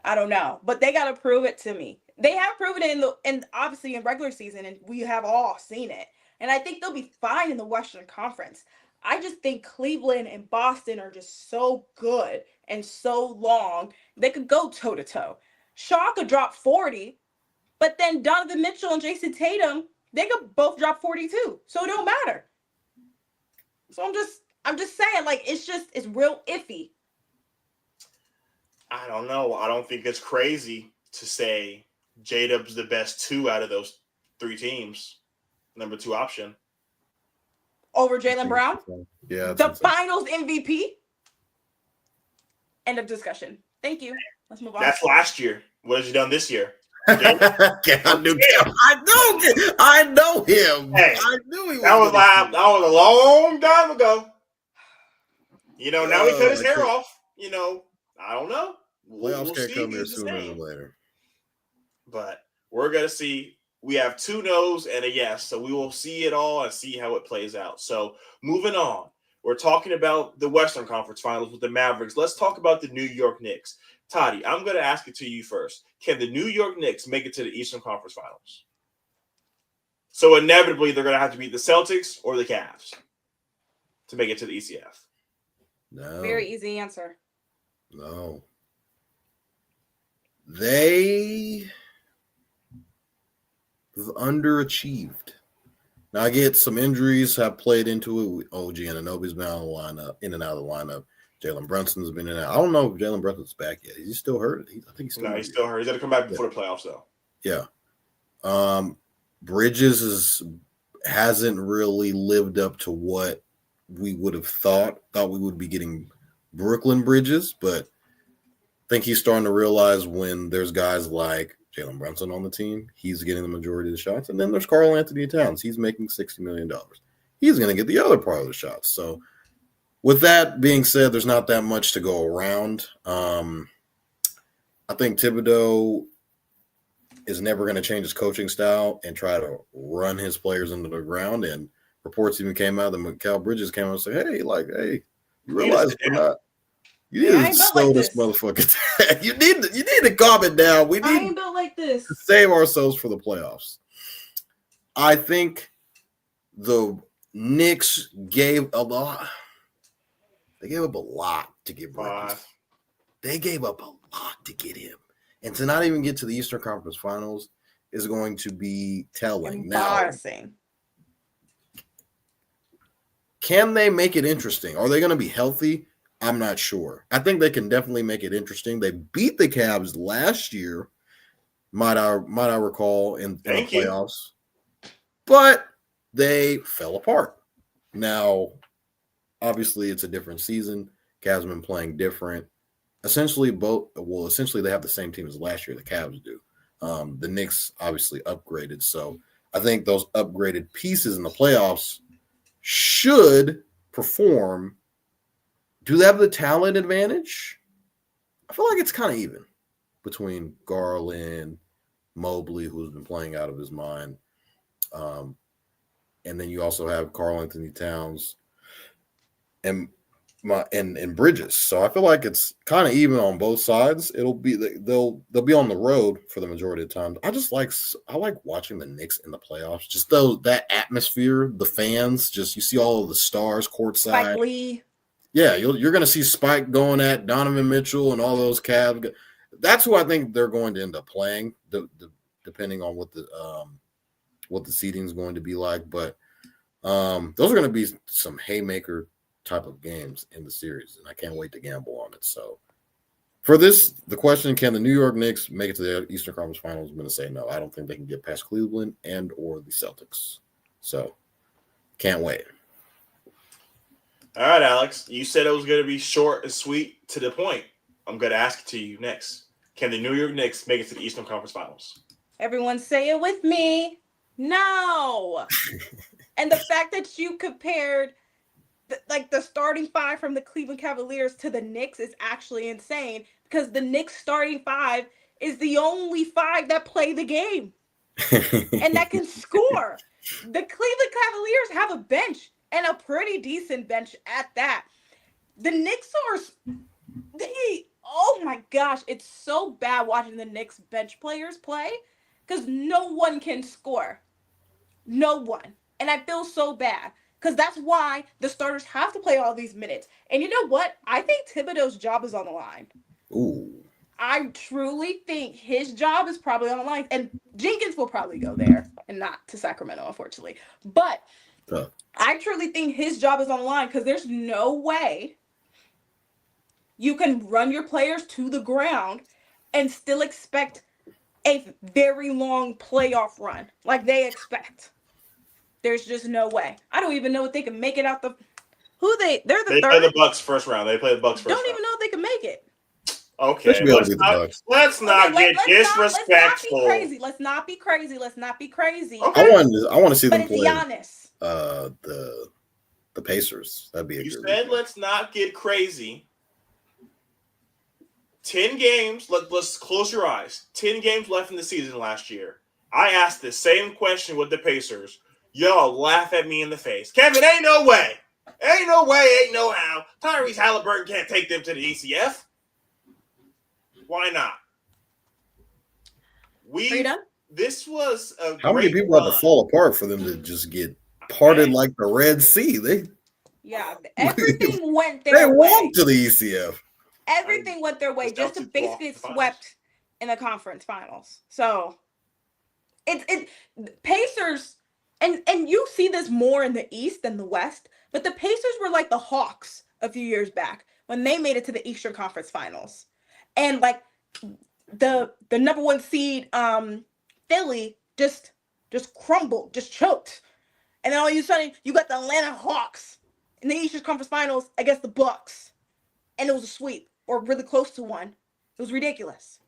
I don't know. But they got to prove it to me. They have proven it in obviously in regular season, and we have all seen it. And I think they'll be fine in the Western Conference. I just think Cleveland and Boston are just so good and so long. They could go toe-to-toe. Shaun could drop 40, but then Donovan Mitchell and Jason Tatum, they could both drop 42. So it don't matter. So I'm just saying, like, it's real iffy. I don't know. I don't think it's crazy to say J-Dub's the best 2 out of those 3 teams. Number 2 option. Over Jaylen Brown? Yeah. The finals MVP? End of discussion. Thank you. Let's move on. That's last year. What has he done this year? I know him. Hey, I knew he was. That was a long time ago. Now he cut his hair off. I don't know. Playoffs can't come here He's the sooner same. than later. But we're going to see. We have 2 no's and a yes. So we will see it all and see how it plays out. So moving on. We're talking about the Western Conference Finals with the Mavericks. Let's talk about the New York Knicks. Totty, I'm going to ask it to you first. Can the New York Knicks make it to the Eastern Conference Finals? So inevitably, they're going to have to beat the Celtics or the Cavs to make it to the ECF. No. Very easy answer. No. They have underachieved. Now, I get some injuries have played into it. OG Anunoby's been out of the lineup, in and out of the lineup. Jalen Brunson's been in and out. I don't know if Jalen Brunson's back yet. Is he still hurt? I think he's still hurt. He's still hurt. He's got to come back before the playoffs, though. Yeah. Bridges hasn't really lived up to what we would have thought. Thought we would be getting Brooklyn Bridges, but I think he's starting to realize when there's guys like Jalen Brunson on the team, he's getting the majority of the shots. And then there's Karl Anthony Towns. He's making $60 million. He's going to get the other part of the shots. So with that being said, there's not that much to go around. I think Thibodeau is never going to change his coaching style and try to run his players into the ground. And reports even came out that Mikal Bridges came out and said, hey, you realize we're not. You need to slow this motherfucker down. You need to calm it down. We need I ain't built like this. to save ourselves for the playoffs. I think the Knicks gave a lot. They gave up a lot to get Bridges. They gave up a lot to get him. And to not even get to the Eastern Conference Finals is going to be telling. Embarrassing. Now, can they make it interesting? Are they going to be healthy? I'm not sure. I think they can definitely make it interesting. They beat the Cavs last year, might I recall, in the playoffs. But they fell apart. Now, obviously, it's a different season. Cavs have been playing different. Essentially, they have the same team as last year. The Cavs do. The Knicks obviously upgraded. So I think those upgraded pieces in the playoffs should perform. Do they have the talent advantage? I feel like it's kind of even between Garland, Mobley, who's been playing out of his mind. And then you also have Karl Anthony Towns and Bridges. So I feel like it's kind of even on both sides. It'll be they'll be on the road for the majority of the time. I like watching the Knicks in the playoffs. Just that atmosphere, the fans, just you see all of the stars courtside. Spike Lee. Yeah, you're going to see Spike going at Donovan Mitchell and all those Cavs. That's who I think they're going to end up playing, depending on what the seating is going to be like. But those are going to be some haymaker type of games in the series, and I can't wait to gamble on it. So for the question, can the New York Knicks make it to the Eastern Conference Finals? I'm going to say no. I don't think they can get past Cleveland and or the Celtics. So can't wait. All right, Alex. You said it was going to be short and sweet to the point. I'm going to ask it to you next. Can the New York Knicks make it to the Eastern Conference Finals? Everyone say it with me. No. And the fact that you compared the starting 5 from the Cleveland Cavaliers to the Knicks is actually insane, because the Knicks starting 5 is the only 5 that play the game and that can score. The Cleveland Cavaliers have a bench, and a pretty decent bench at that. The Knicks oh my gosh, it's so bad watching the Knicks bench players play, because no one can score. No one. And I feel so bad, because that's why the starters have to play all these minutes. And you know what? I think Thibodeau's job is on the line. Ooh. I truly think his job is probably on the line, and Jenkins will probably go there and not to Sacramento, unfortunately. But I truly think his job is on the line because there's no way you can run your players to the ground and still expect a very long playoff run like they expect. There's just no way. I don't even know if they can make it out the. They're the They third. play the Bucks first round. They play the Bucks first round. Don't even know if they can make it. Okay, let's not get disrespectful. Let's not be crazy. Okay. I want to see them But it's play Giannis. the Pacers. That'd be a You good said weekend. let's not get crazy. 10 games. Let's close your eyes. 10 games left in the season last year. I asked the same question with the Pacers. Y'all laugh at me in the face. Kevin, ain't no way. Ain't no way, ain't no how. Tyrese Halliburton can't take them to the ECF. Why not? Freedom? This was a How many people had to fall apart for them to just get parted like the Red Sea? Everything went They their way. walked to the ECF. Everything went their way just to basically get swept in the conference finals. So it Pacers and you see this more in the East than the West, but the Pacers were like the Hawks a few years back when they made it to the Eastern Conference Finals. And like the number one seed Philly just crumbled, just choked. And then all of a sudden you got the Atlanta Hawks in the Eastern Conference Finals against the Bucks. And it was a sweep or really close to one. It was ridiculous.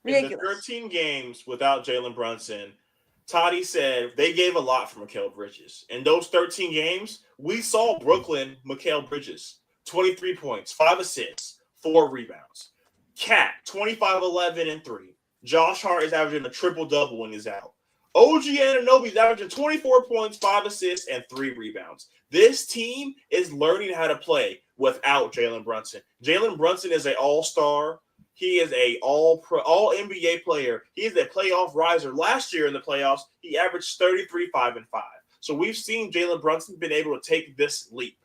In the 13 games without Jalen Brunson, Totty said they gave a lot for Mikal Bridges. In those 13 games, we saw Brooklyn Mikal Bridges, 23 points, 5 assists, 4 rebounds. Cat, 25, 11, and 3. Josh Hart is averaging a triple-double when he's out. OG Anunoby is averaging 24 points, 5 assists, and 3 rebounds. This team is learning how to play without Jalen Brunson. Jalen Brunson is an all-star. He is a all-pro, all-NBA player. He is a playoff riser. Last year in the playoffs, he averaged 33, 5, and 5. So we've seen Jalen Brunson been able to take this leap.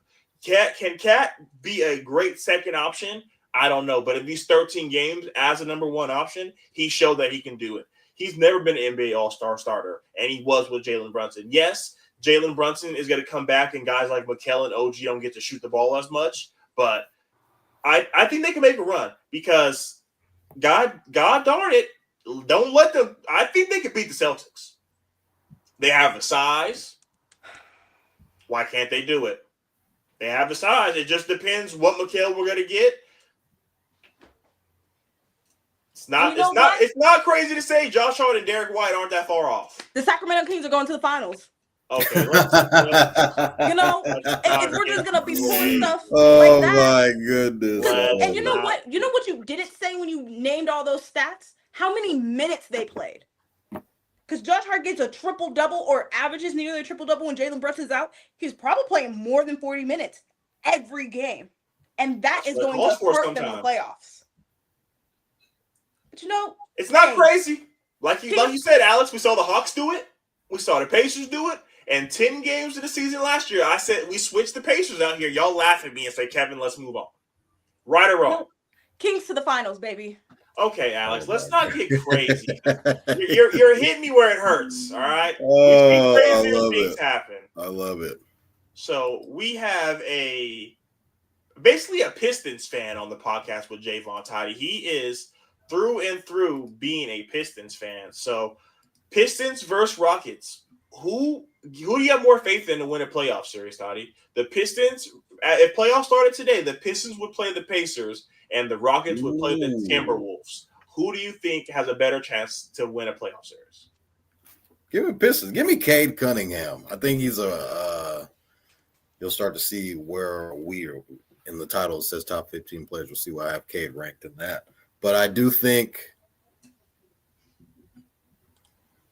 Can Cat be a great second option? I don't know. But in these 13 games, as a number one option, he showed that he can do it. He's never been an NBA all-star starter, and he was with Jalen Brunson. Yes, Jalen Brunson is going to come back, and guys like Mikal and OG don't get to shoot the ball as much. But I think they can make a run because God darn it, don't let them. I think they can beat the Celtics. They have the size. Why can't they do it? They have the size. It just depends what Mikal we're going to get. It's not crazy to say Josh Hart and Derek White aren't that far off. The Sacramento Kings are going to the finals. Okay. If we're just gonna be pulling stuff Oh like that. my goodness. And you know what? You know what you didn't say when you named all those stats? How many minutes they played. Because Josh Hart gets a triple-double or averages nearly a triple-double when Jalen Brunson's out. He's probably playing more than 40 minutes every game. And that is going to hurt them in the playoffs. But it's not crazy. Like you said, Alex, we saw the Hawks do it. We saw the Pacers do it. And 10 games of the season last year, I said we switched the Pacers out here. Y'all laugh at me and say, Kevin, let's move on. Right or wrong? Kings to the finals, baby. Okay, Alex, let's not get crazy. You're hitting me where it hurts, all right? Oh, I love things it. happen. I love it. So we have basically a Pistons fan on the podcast with Jaevon Totty. He is through and through being a Pistons fan. So Pistons versus Rockets. Who do you have more faith in to win a playoff series, Toddy? The Pistons, if playoffs started today, the Pistons would play the Pacers and the Rockets would play the Timberwolves. Who do you think has a better chance to win a playoff series? Give me Pistons. Give me Cade Cunningham. I think he's you'll start to see where we are in the title. It says top 15 players. We'll see why I have Cade ranked in that. But I do think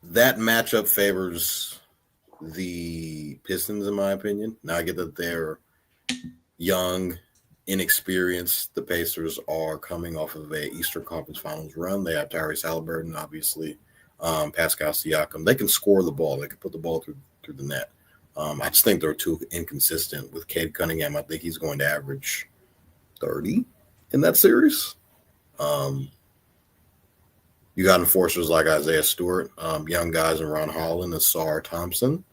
that matchup favors the Pistons, in my opinion. Now I get that they're young, inexperienced. The Pacers are coming off of a Eastern Conference Finals run. They have Tyrese Halliburton, obviously, Pascal Siakam. They can score the ball. They can put the ball through the net. I just think they're too inconsistent with Cade Cunningham. I think he's going to average 30 in that series. You got enforcers like Isaiah Stewart, young guys in Ron Holland and Sar Thompson.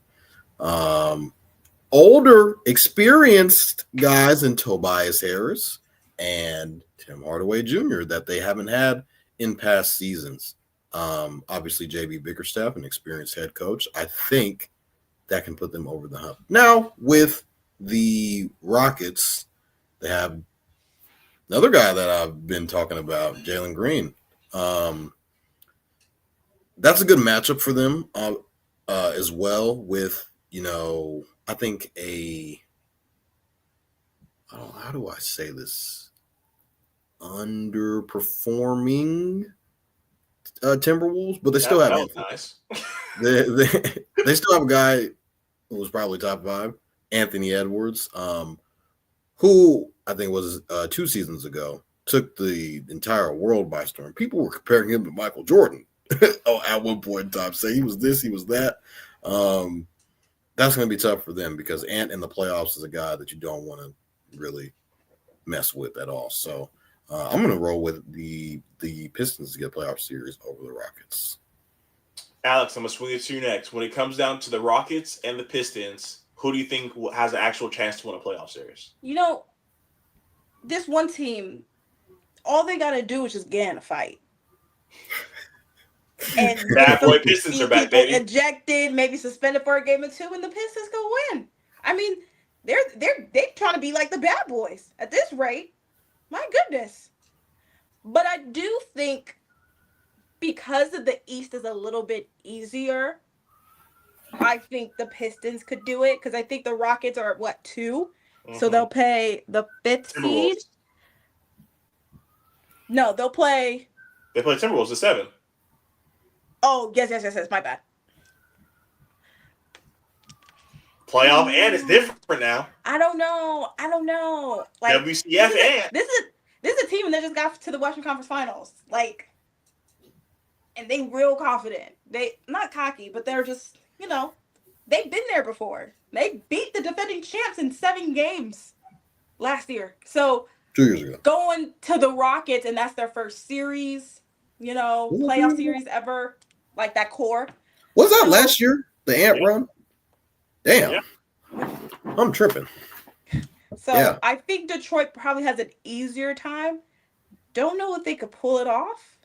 Older, experienced guys in Tobias Harris and Tim Hardaway Jr. that they haven't had in past seasons. Obviously, JB Bickerstaff, an experienced head coach. I think that can put them over the hump. Now, with the Rockets, they have another guy that I've been talking about, Jalen Green. That's a good matchup for them as well with, I think how do I say this? Underperforming Timberwolves, but they still have Anthony. Nice. They still have a guy who was probably top 5, Anthony Edwards, who I think was 2 seasons ago took the entire world by storm. People were comparing him to Michael Jordan at one point in time, saying he was this, he was that. That's going to be tough for them because Ant in the playoffs is a guy that you don't want to really mess with at all. So I'm going to roll with the Pistons to get playoff series over the Rockets. Alex, I'm going to swing it to you next. When it comes down to the Rockets and the Pistons, who do you think has an actual chance to win a playoff series? This one team, all they got to do is just get in a fight. And bad boy Pistons are back, baby. Ejected, maybe suspended for a game or 2, and the Pistons go win. I mean, they're trying to be like the bad boys at this rate. My goodness. But I do think because of the East is a little bit easier, I think the Pistons could do it because I think the Rockets are 2, so they'll play the 5th seed. No, they'll play. They play Timberwolves at 7. Oh, yes. My bad. Playoff and it's different now. I don't know. Like WCF and this is a team that just got to the Western Conference Finals. Like, and they real confident. They not cocky, but they're just they've been there before. They beat the defending champs in 7 games last year. So 2 years ago, going to the Rockets and that's their first series, playoff series ever. Like that core. Was that last year? The Ant run? Damn. Yeah. I'm tripping. So I think Detroit probably has an easier time. Don't know if they could pull it off,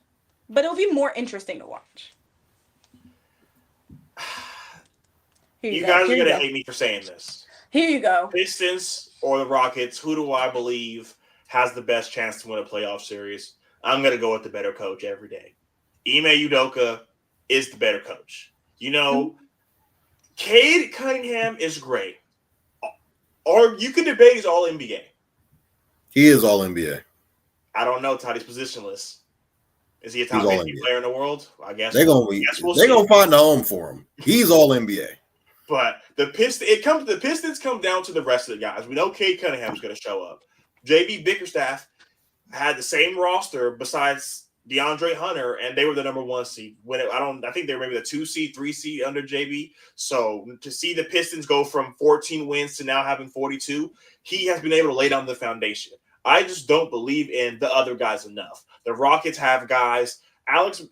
but it'll be more interesting to watch. You guys are going to hate me for saying this. Here you go. Pistons or the Rockets, who do I believe has the best chance to win a playoff series? I'm going to go with the better coach every day. Ime Udoka is the better coach. Cade Cunningham is great. Or you can debate he's all NBA. He is all NBA. I don't know. Totty's positionless. Is he a top 50 player in the world? I guess they're gonna find a home for him. He's all NBA. But the Pistons come down to the rest of the guys. We know Cade Cunningham's going to show up. JB Bickerstaff had the same roster besides DeAndre Hunter, and they were the number 1 seed. I think they were maybe the 2 seed, 3 seed under JB. So to see the Pistons go from 14 wins to now having 42, he has been able to lay down the foundation. I just don't believe in the other guys enough. The Rockets have guys. Alex,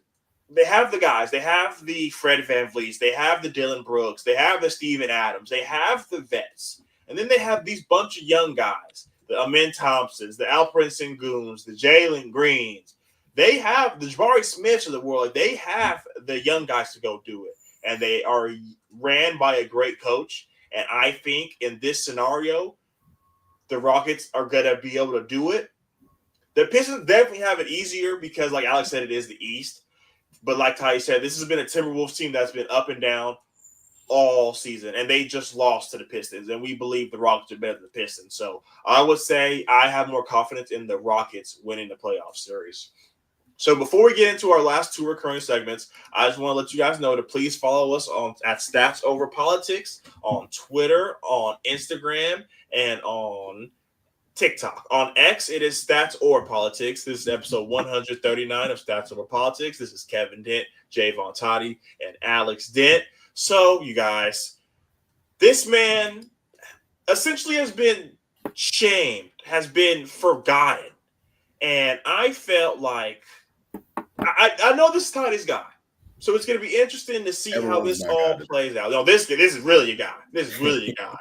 they have the guys. They have the Fred VanVleets. They have the Dylan Brooks. They have the Steven Adams. They have the vets. And then they have these bunch of young guys, the Amen Thompsons, the Alperen Senguns, the Jalen Greens. They have the Jabari Smiths of the world. They have the young guys to go do it. And they are ran by a great coach. And I think in this scenario, the Rockets are going to be able to do it. The Pistons definitely have it easier because, like Alex said, it is the East. But like Ty said, this has been a Timberwolves team that's been up and down all season. And they just lost to the Pistons. And we believe the Rockets are better than the Pistons. So I would say I have more confidence in the Rockets winning the playoff series. So before we get into our last 2 recurring segments, I just want to let you guys know to please follow us at Stats Over Politics on Twitter, on Instagram, and on TikTok. On X, it is Stats Over Politics. This is episode 139 of Stats Over Politics. This is Kevin Dent, Jaevon Totty, and Alex Dent. So, you guys, this man essentially has been shamed, has been forgotten. And I felt like I know this is Totty's guy. So it's going to be interesting to see how this all plays out. No, this is really a guy. This is really a guy.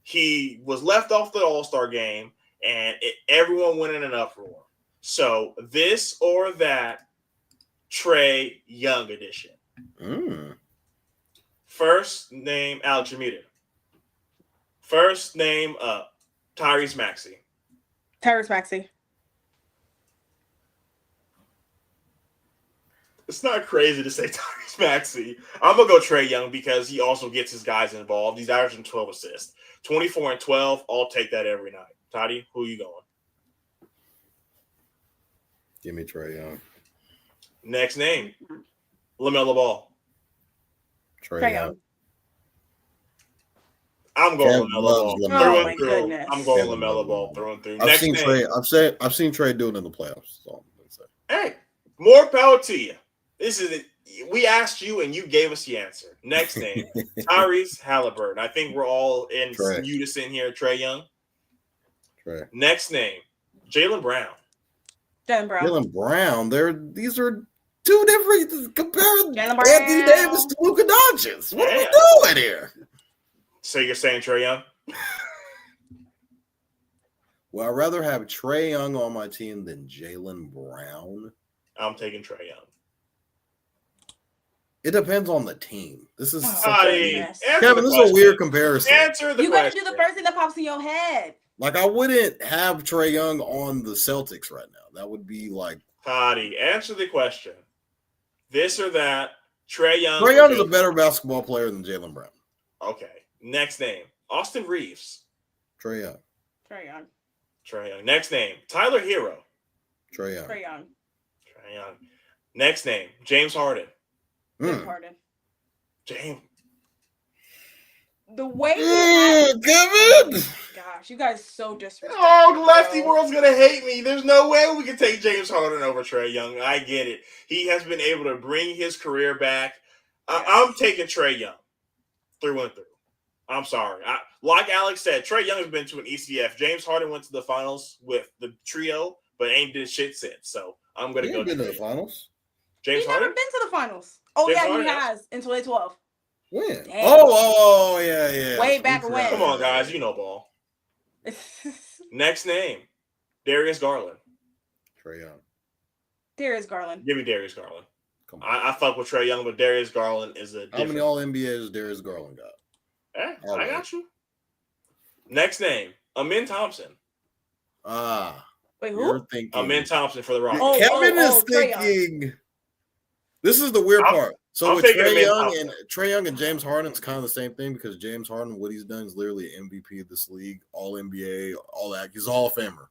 He was left off the All-Star game, and everyone went in an uproar. So this or that Trae Young edition. First name, Alex, you're muted. First name up, Tyrese Maxey. Tyrese Maxey. It's not crazy to say Tyrese Maxey. I'm going to go Trae Young because he also gets his guys involved. He's averaging 12 assists. 24 and 12. I'll take that every night. Toddy, who are you going? Give me Trae Young. Next name, LaMelo Ball. Trae Young. I'm going LaMelo Ball through and through. Goodness. I'm going LaMelo Ball through and through. I've seen Trae do it in the playoffs. So hey, more power to you. This is it. We asked you and you gave us the answer. Next name, Tyrese Halliburton. I think we're all in unison here. Trae Young. Trae. Next name, Jaylen Brown. Jaylen Brown. These are two different compared Anthony Davis to Luka Doncic. What are we doing here? So you're saying Trae Young? Well, I'd rather have Trae Young on my team than Jaylen Brown. I'm taking Trae Young. It depends on the team. This is Kevin, this is a weird comparison. Answer the question. You got to do the first thing that pops in your head. Like, I wouldn't have Trae Young on the Celtics right now. That would be like... Toddy, answer the question. This or that, Trae Young. Trae Young is a better basketball player than Jaylen Brown. Okay. Next name, Austin Reeves. Trae Young. Trae Young. Next name, Tyler Hero. Trae Young. Trae Young. Next name, James Harden. James. The way Kevin! Gosh, you guys so disrespectful. Oh, Lefty World's gonna hate me. There's no way we can take James Harden over Trae Young. I get it. He has been able to bring his career back. I'm taking Trae Young through and through. I'm sorry. Like Alex said, Trae Young has been to an ECF. James Harden went to the finals with the trio, but ain't did shit since. So I'm gonna go. Been to the finals. James He's Harden never been to the finals. Oh James yeah, Harden he has in 2012. When? Damn. Oh, yeah. Way back when. Come on, guys. You know ball. Next name, Darius Garland. Trae Young. Darius Garland. Give me Darius Garland. Come on. I fuck with Trae Young, but Darius Garland is a different. How many All-NBAs has Darius Garland got? I got you. Next name, Amin Thompson. Wait, who? You're thinking Amin Thompson for the Rockets. Kevin is thinking. This is the weird part. So with Trae Young and James Harden, it's kind of the same thing because James Harden, what he's done is literally MVP of this league, All NBA, all that. He's a Hall of Famer.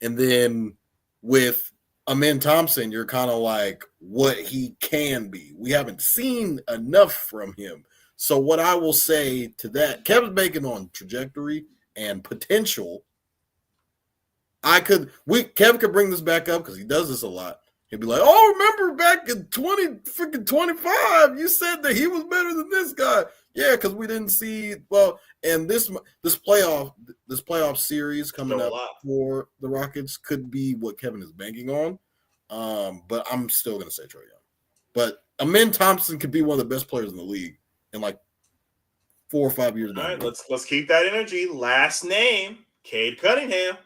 And then with Amin Thompson, you're kind of like what he can be. We haven't seen enough from him. So what I will say to that, Kevin's banking on trajectory and potential. Kevin could bring this back up because he does this a lot. He'd be like, "Oh, remember back in 25, you said that he was better than this guy." Yeah, because we didn't see and this playoff series coming up for the Rockets could be what Kevin is banking on. But I'm still gonna say Trae Young. But Amin Thompson could be one of the best players in the league in like 4 or 5 years. All right, let's keep that energy. Last name, Cade Cunningham.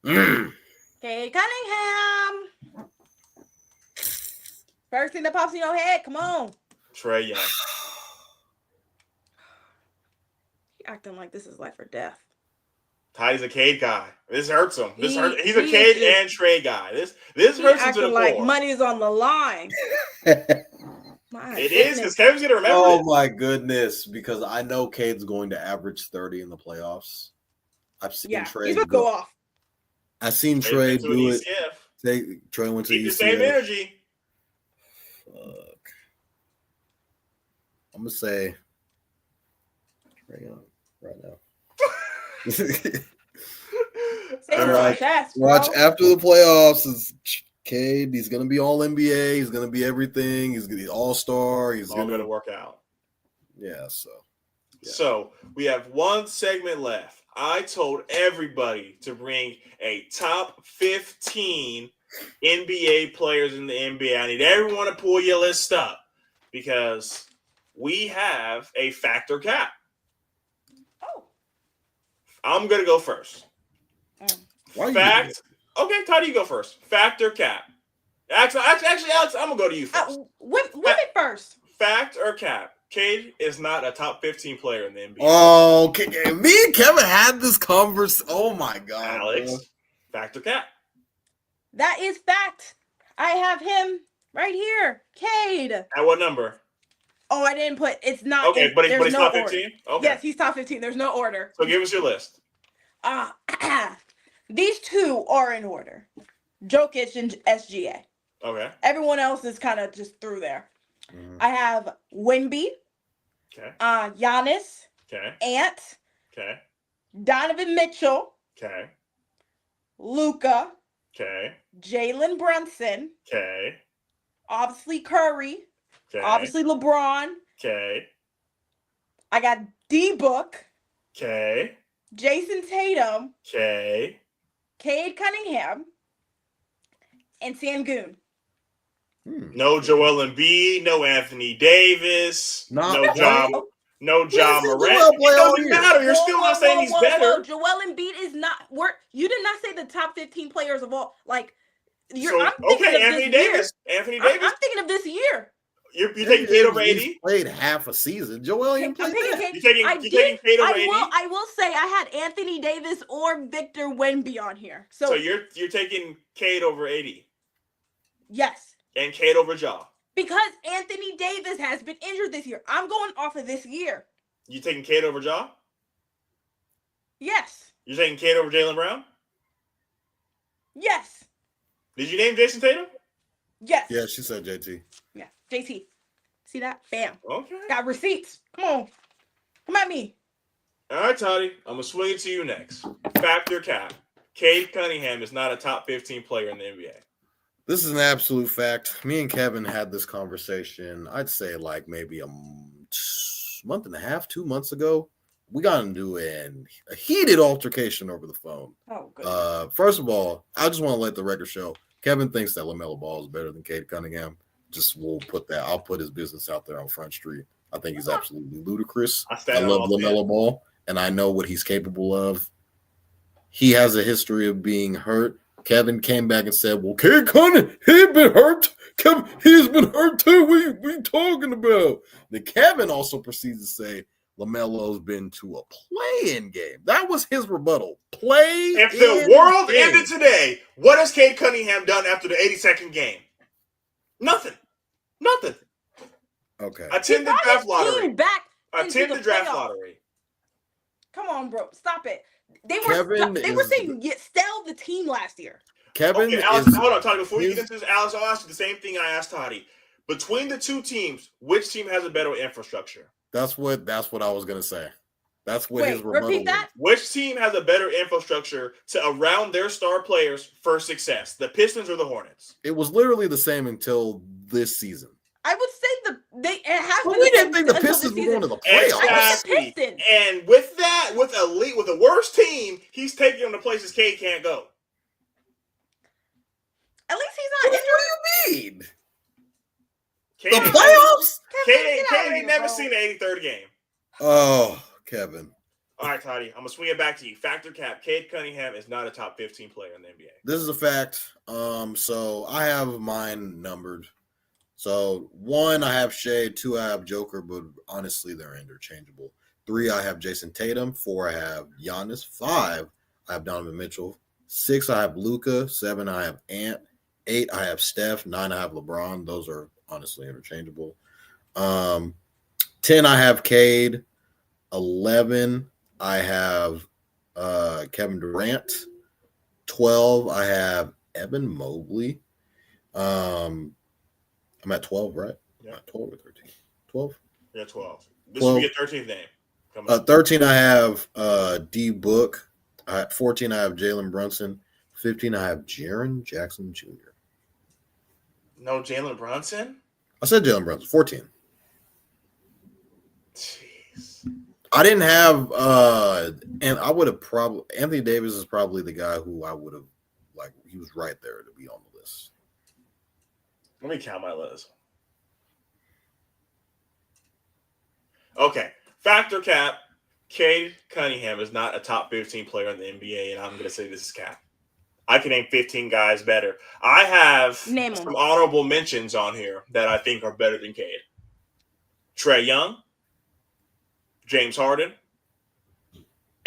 Cade Cunningham. First thing that pops in your head, come on. Trae Young. He acting like this is life or death. Ty's a Cade guy. This hurts him. He's a Cade and Trae guy. This hurts him to the like core. Money is on the line. It is because Kevin's gonna remember. Oh my goodness! Because I know Cade's going to average 30 in the playoffs. I've seen Trae. He's gonna go off. I've seen Trae do it. Trae went to keep the same energy. Fuck. I'm gonna say Trae Young right now. Watch after the playoffs. Is Cade? He's gonna be All NBA. He's gonna be everything. He's gonna be All-Star. He's gonna work out. Yeah. So we have one segment left. I told everybody to bring a top 15 NBA players in the NBA. I need everyone to pull your list up because we have a factor cap. Oh. I'm going to go first. Why you Fact. Okay, Toddy, you go first. Factor cap. Actually, Alex, I'm going to go to you first. Women first. Fact or cap? Cade is not a top 15 player in the NBA. Oh, okay. Me and Kevin had this conversation. Oh my god, Alex, bro. fact or cap? That is fact. I have him right here. Cade. At what number? Oh, I didn't put. It's not. Okay, but he's no top order. 15? Okay. Yes, he's top 15. There's no order. So give us your list. These two are in order. Jokic and SGA. Okay. Everyone else is kind of just through there. Mhm. I have Wemby, Okay. Giannis, Okay. Ant, Okay. Donovan Mitchell, Okay. Luka, Okay. Jalen Brunson, Okay. obviously Curry, Okay. obviously LeBron. Okay. I got D-Book, Okay. Jason Tatum, Okay. Cade Cunningham, and Sangoon. No Joel Embiid, no Anthony Davis, no John Morant. It doesn't matter. You're still not saying he's better. Joel Embiid is not. You did not say the top 15 players of all. Like, So, I'm thinking of Anthony this Davis. year. Anthony Davis. I'm thinking of this year. You're taking Cade over He's 80? played half a season. Joel ain't played that. You're taking Cade over 80? I will say I had Anthony Davis or Victor Wemby on here. So you're taking Cade over 80 yes. and Cade over Ja. Because Anthony Davis has been injured this year. I'm going off of this year. You taking Cade over Ja? Yes. You're taking Cade over Jaylen Brown? Yes. Did you name Jason Tatum? Yes. Yeah, she said JT. Yeah. JT. See that? Bam. Okay. Got receipts. Come on. Come at me. All right, Toddy. I'm going to swing it to you next. Factor cap. Cade Cunningham is not a top 15 player in the NBA. This is an absolute fact. Me and Kevin had this conversation, I'd say like maybe a month and a half, 2 months ago. We got into a heated altercation over the phone. Oh, good. First of all, I just want to let the record show Kevin thinks that LaMelo Ball is better than Cade Cunningham. I'll put his business out there on Front Street. I think he's absolutely ludicrous. I love LaMelo Ball, and I know what he's capable of. He has a history of being hurt. Kevin came back and said, well, Cade Cunningham, he's been hurt. Kevin, he's been hurt too. What are you talking about? Then Kevin also proceeds to say, LaMelo's been to a play-in game. That was his rebuttal. If the world ended today, what has Cade Cunningham done after the 82nd game? Nothing. Okay. Attend the draft lottery. Attend the draft lottery. Come on, bro. Stop it. They Kevin were saying sell the team last year. Kevin okay, Alex, hold on, Toddy. Before you get into this, Alex, I'll ask you the same thing I asked Toddy. Between the two teams, which team has a better infrastructure? That's what I was gonna say. That's what his rebuttal repeat that. Which team has a better infrastructure to around their star players for success? The Pistons or the Hornets? It was literally the same until this season. I would say we didn't think the Pistons were going to the playoffs. Exactly. And with that, with the worst team, he's taking them to places Cade can't go. At least he's not injured. What do you mean? Cade The playoffs? Cade ain't never seen the 83rd game. Oh, Kevin. All right, Toddy, I'm going to swing it back to you. Factor cap, Cade Cunningham is not a top 15 player in the NBA. This is a fact. So I have mine numbered. So 1, I have Shea. 2, I have Joker, but honestly, they're interchangeable. 3, I have Jason Tatum. 4, I have Giannis. 5, I have Donovan Mitchell. 6, I have Luka. 7, I have Ant. 8, I have Steph. 9, I have LeBron. Those are honestly interchangeable. 10, I have Cade. 11, I have Kevin Durant. 12, I have Evan Mobley. I'm at 12, right? Yeah. 12 or 13? 12? Yeah, 12. This will be your 13th name. 13, I have D-Book. 14, I have Jalen Brunson. 15, I have Jaren Jackson Jr. No Jalen Brunson? I said Jalen Brunson. 14. Jeez. I didn't have and I would have probably Anthony Davis is probably the guy who I would have he was right there to be on the list. Let me count my list. Okay. Factor cap. Cade Cunningham is not a top 15 player in the NBA, and I'm going to say this is cap. I can name 15 guys better. I have some honorable mentions on here that I think are better than Cade. Trae Young, James Harden,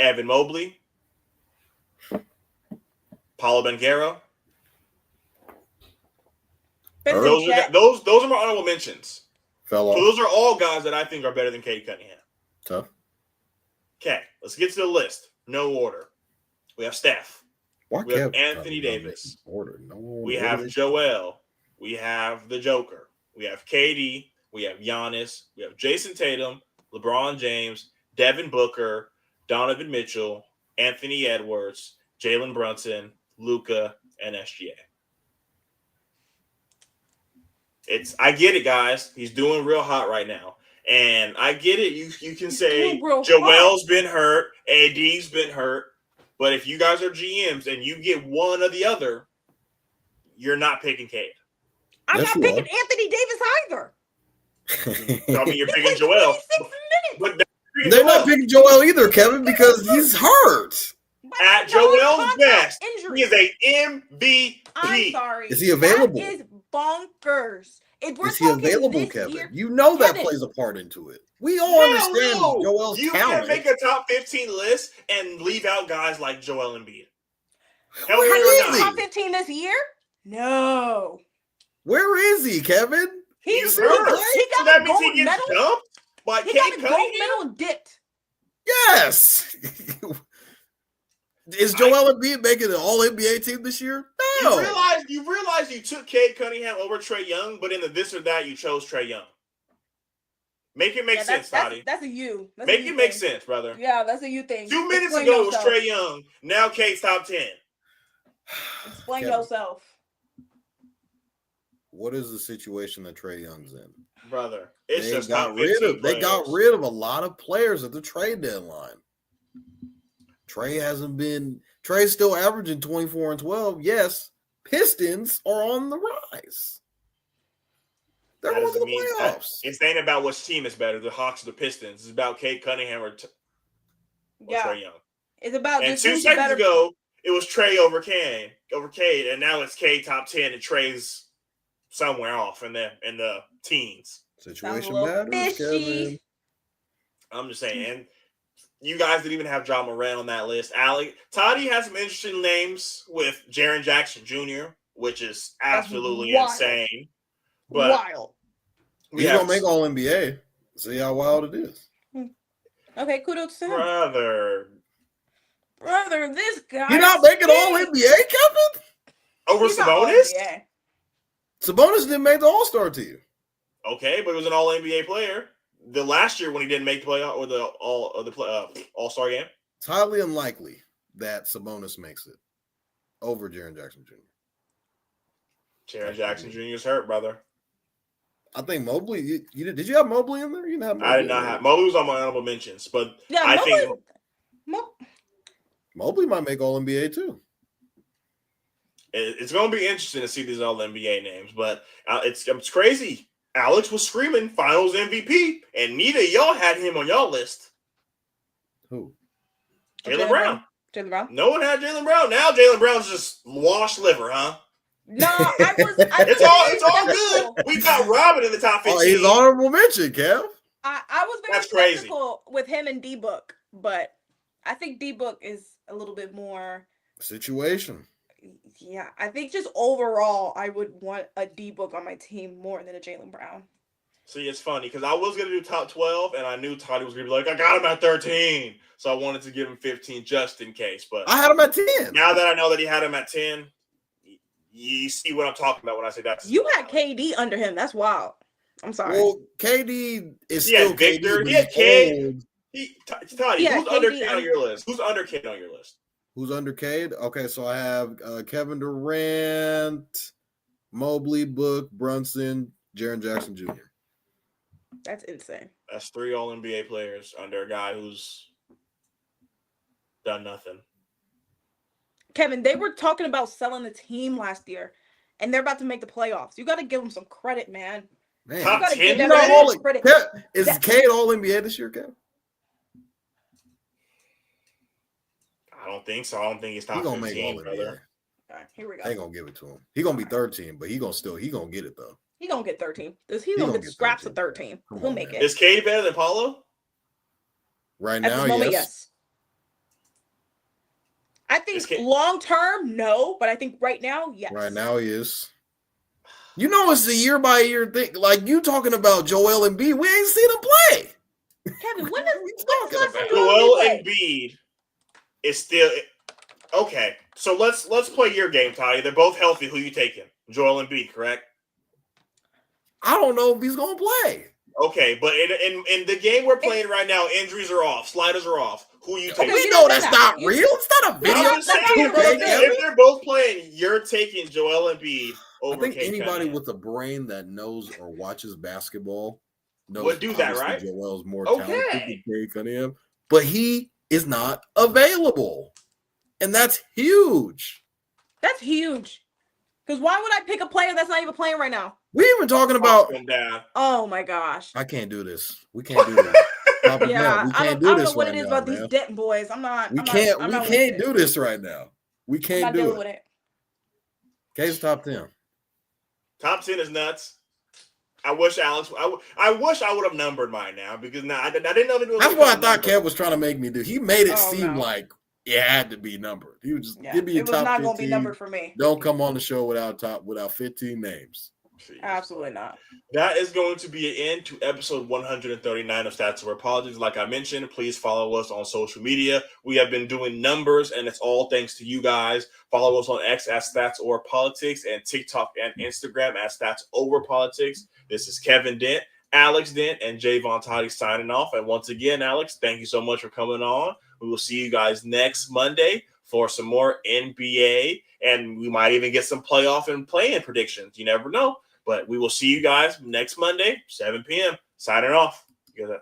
Evan Mobley, Paulo Banchero. Those are my honorable mentions. Fell off. So those are all guys that I think are better than Cade Cunningham. Tough. Okay, let's get to the list. No order. We have Steph. We have Anthony Davis. Order. No order. We have Joel. We have the Joker. We have KD. We have Giannis. We have Jason Tatum, LeBron James, Devin Booker, Donovan Mitchell, Anthony Edwards, Jalen Brunson, Luka, and SGA. I get it, guys. He's doing real hot right now. And I get it. You can say Joel's been hurt, AD's been hurt. But if you guys are GMs and you get one or the other, you're not picking Cade. I'm not picking Anthony Davis either. I mean, you're picking Joel. 26 minutes. They're not picking Joel either, Kevin, because he's hurt. At Joel's best, he is a MVP. I'm sorry. Is he available? That is bonkers. Is he available, Kevin? You know that plays a part into it. We all understand Joel's you talent. You can't make a top 15 list and leave out guys like Joel Embiid. Where is he? Top 15 this year? No. Where is he, Kevin? He's hurt. He got a gold medal. He got a gold medal and dipped. Yes. Is Joel Embiid making an All-NBA team this year? No. You realize you took Cade Cunningham over Trae Young, but in the this or that, you chose Trae Young. Make it make sense, Totty. That's a you. Make it make sense, brother. Yeah, that's a you thing. 2 minutes ago, it was Trae Young. Now Cade's top 10. Explain yourself. What is the situation that Trae Young's in? Brother, it's just they got rid of a lot of players at the trade deadline. Trae's still averaging 24 and 12. Yes, Pistons are on the rise. They're going to the playoffs. It's ain't about which team is better, the Hawks or the Pistons. It's about Cade Cunningham or Trae Young. It's about. And 2 seconds ago, it was Trae over Cade, and now it's Cade top 10 and Trae's somewhere off in the teens. Situation matters, Kevin. I'm just saying. And you guys didn't even have Ja Morant on that list. Toddy has some interesting names with Jaren Jackson Jr., which is absolutely insane. But wild. He's going to make All-NBA. See how wild it is. Okay, kudos to him. Brother, this guy. You're not making All-NBA, Kevin? Over Sabonis? Sabonis didn't make the All-Star team. Okay, but he was an All-NBA player. The last year when he didn't make the playoff or the All-Star game. It's highly unlikely that Sabonis makes it over Jaren Jackson Jr. Jaren Jackson Jr. is hurt, brother. I think Mobley. Did you have Mobley in there? You didn't have Mobley. I did not have Mobley. Was on my honorable mentions, but I think Mobley might make All NBA too. It's going to be interesting to see these All NBA names, but it's crazy. Alex was screaming Finals MVP, and neither of y'all had him on y'all list. Who? Jaylen Brown. Jaylen Brown. No one had Jaylen Brown. Now Jaylen Brown's just washed liver, huh? No, it's all good. We got Robin in the top 15. Oh, he's honorable mention, Kev. I was very skeptical with him and D-Book, but I think D-Book is a little bit more situation. Yeah, I think just overall, I would want a D-Book on my team more than a Jaylen Brown. See, it's funny because I was going to do top 12, and I knew Totty was going to be like, I got him at 13. So I wanted to give him 15 just in case. But I had him at 10. Now that I know that he had him at 10, you see what I'm talking about when I say that. You had KD under him. That's wild. I'm sorry. Well, KD is still Victor. KD. He had Cade. Totty, yeah, who's under Cade on your list? Who's under Cade on your list? Who's under Cade? Okay, so I have Kevin Durant, Mobley, Book, Brunson, Jaren Jackson Jr. That's insane. That's 3 All-NBA players under a guy who's done nothing. Kevin, they were talking about selling the team last year, and they're about to make the playoffs. You got to give them some credit, man. Man, Top gotta 10 give you them know, credit. is Cade All NBA this year, Kev? I don't think so. I don't think he's top He gonna make 15, All brother. NBA. All right, here we go. They gonna give it to him. He gonna be 13, but he gonna get it though. He gonna get 13. He gonna gonna get get scraps 13. of 13. Come He'll on, make man. it. Is Cade better than Paulo? Right At now, this moment, yes. yes. I think Is Cade- long term, no, but I think right now, yes. Right now, he is. You know, it's a year by year thing. Like you talking about Joel Embiid, we ain't seen him play. Kevin, What are we talking last time about? Joel Embiid Embiid is still okay. So let's play your game, Toddy. They're both healthy. Who you taking? Joel Embiid, correct? I don't know if he's gonna play. Okay, but in the game we're playing right now, injuries are off, sliders are off. Who you taking? Okay, We you know know that's that. not real. It's not a video. I'm just That's saying, not real. if they're both playing, you're taking Joel Embiid I over think Cade anybody Cunningham. with a brain that knows or watches basketball knows Would do that, obviously right? Joel's more Okay. talented than Cade Cunningham, but he is not available, and that's huge. That's huge. Because why would I pick a player that's not even playing right now? We even talking about. Down. Oh my gosh. I can't do this. We can't do this. Papa, Yeah, man, we I can't don't do know this what right it is now, about man. these Denton boys. I'm not. We I'm can't. Not, We I'm not can't with do it. this right now. We I'm can't not do dealing it. with it. K's top 10. Top 10 is nuts. I wish Alex. I wish I would have numbered mine now because now I didn't know that it was. That's what I thought Kev was trying to make me do. He made it Oh, seem no. like it had to be numbered. He was just Yeah, give me a it was top not 15. going to be numbered for me. Don't come on the show without 15 names. Absolutely not. That is going to be an end to episode 139 of Stats Over Apologies. Like I mentioned, please follow us on social media. We have been doing numbers, and it's all thanks to you guys. Follow us on X at Stats Over Politics and TikTok and Instagram at Stats Over Politics. This is Kevin Dent, Alex Dent, and Jaevon Totty signing off. And once again, Alex, thank you so much for coming on. We will see you guys next Monday for some more NBA, and we might even get some playoff and play-in predictions. You never know. But we will see you guys next Monday, 7 p.m. Signing off. You got that.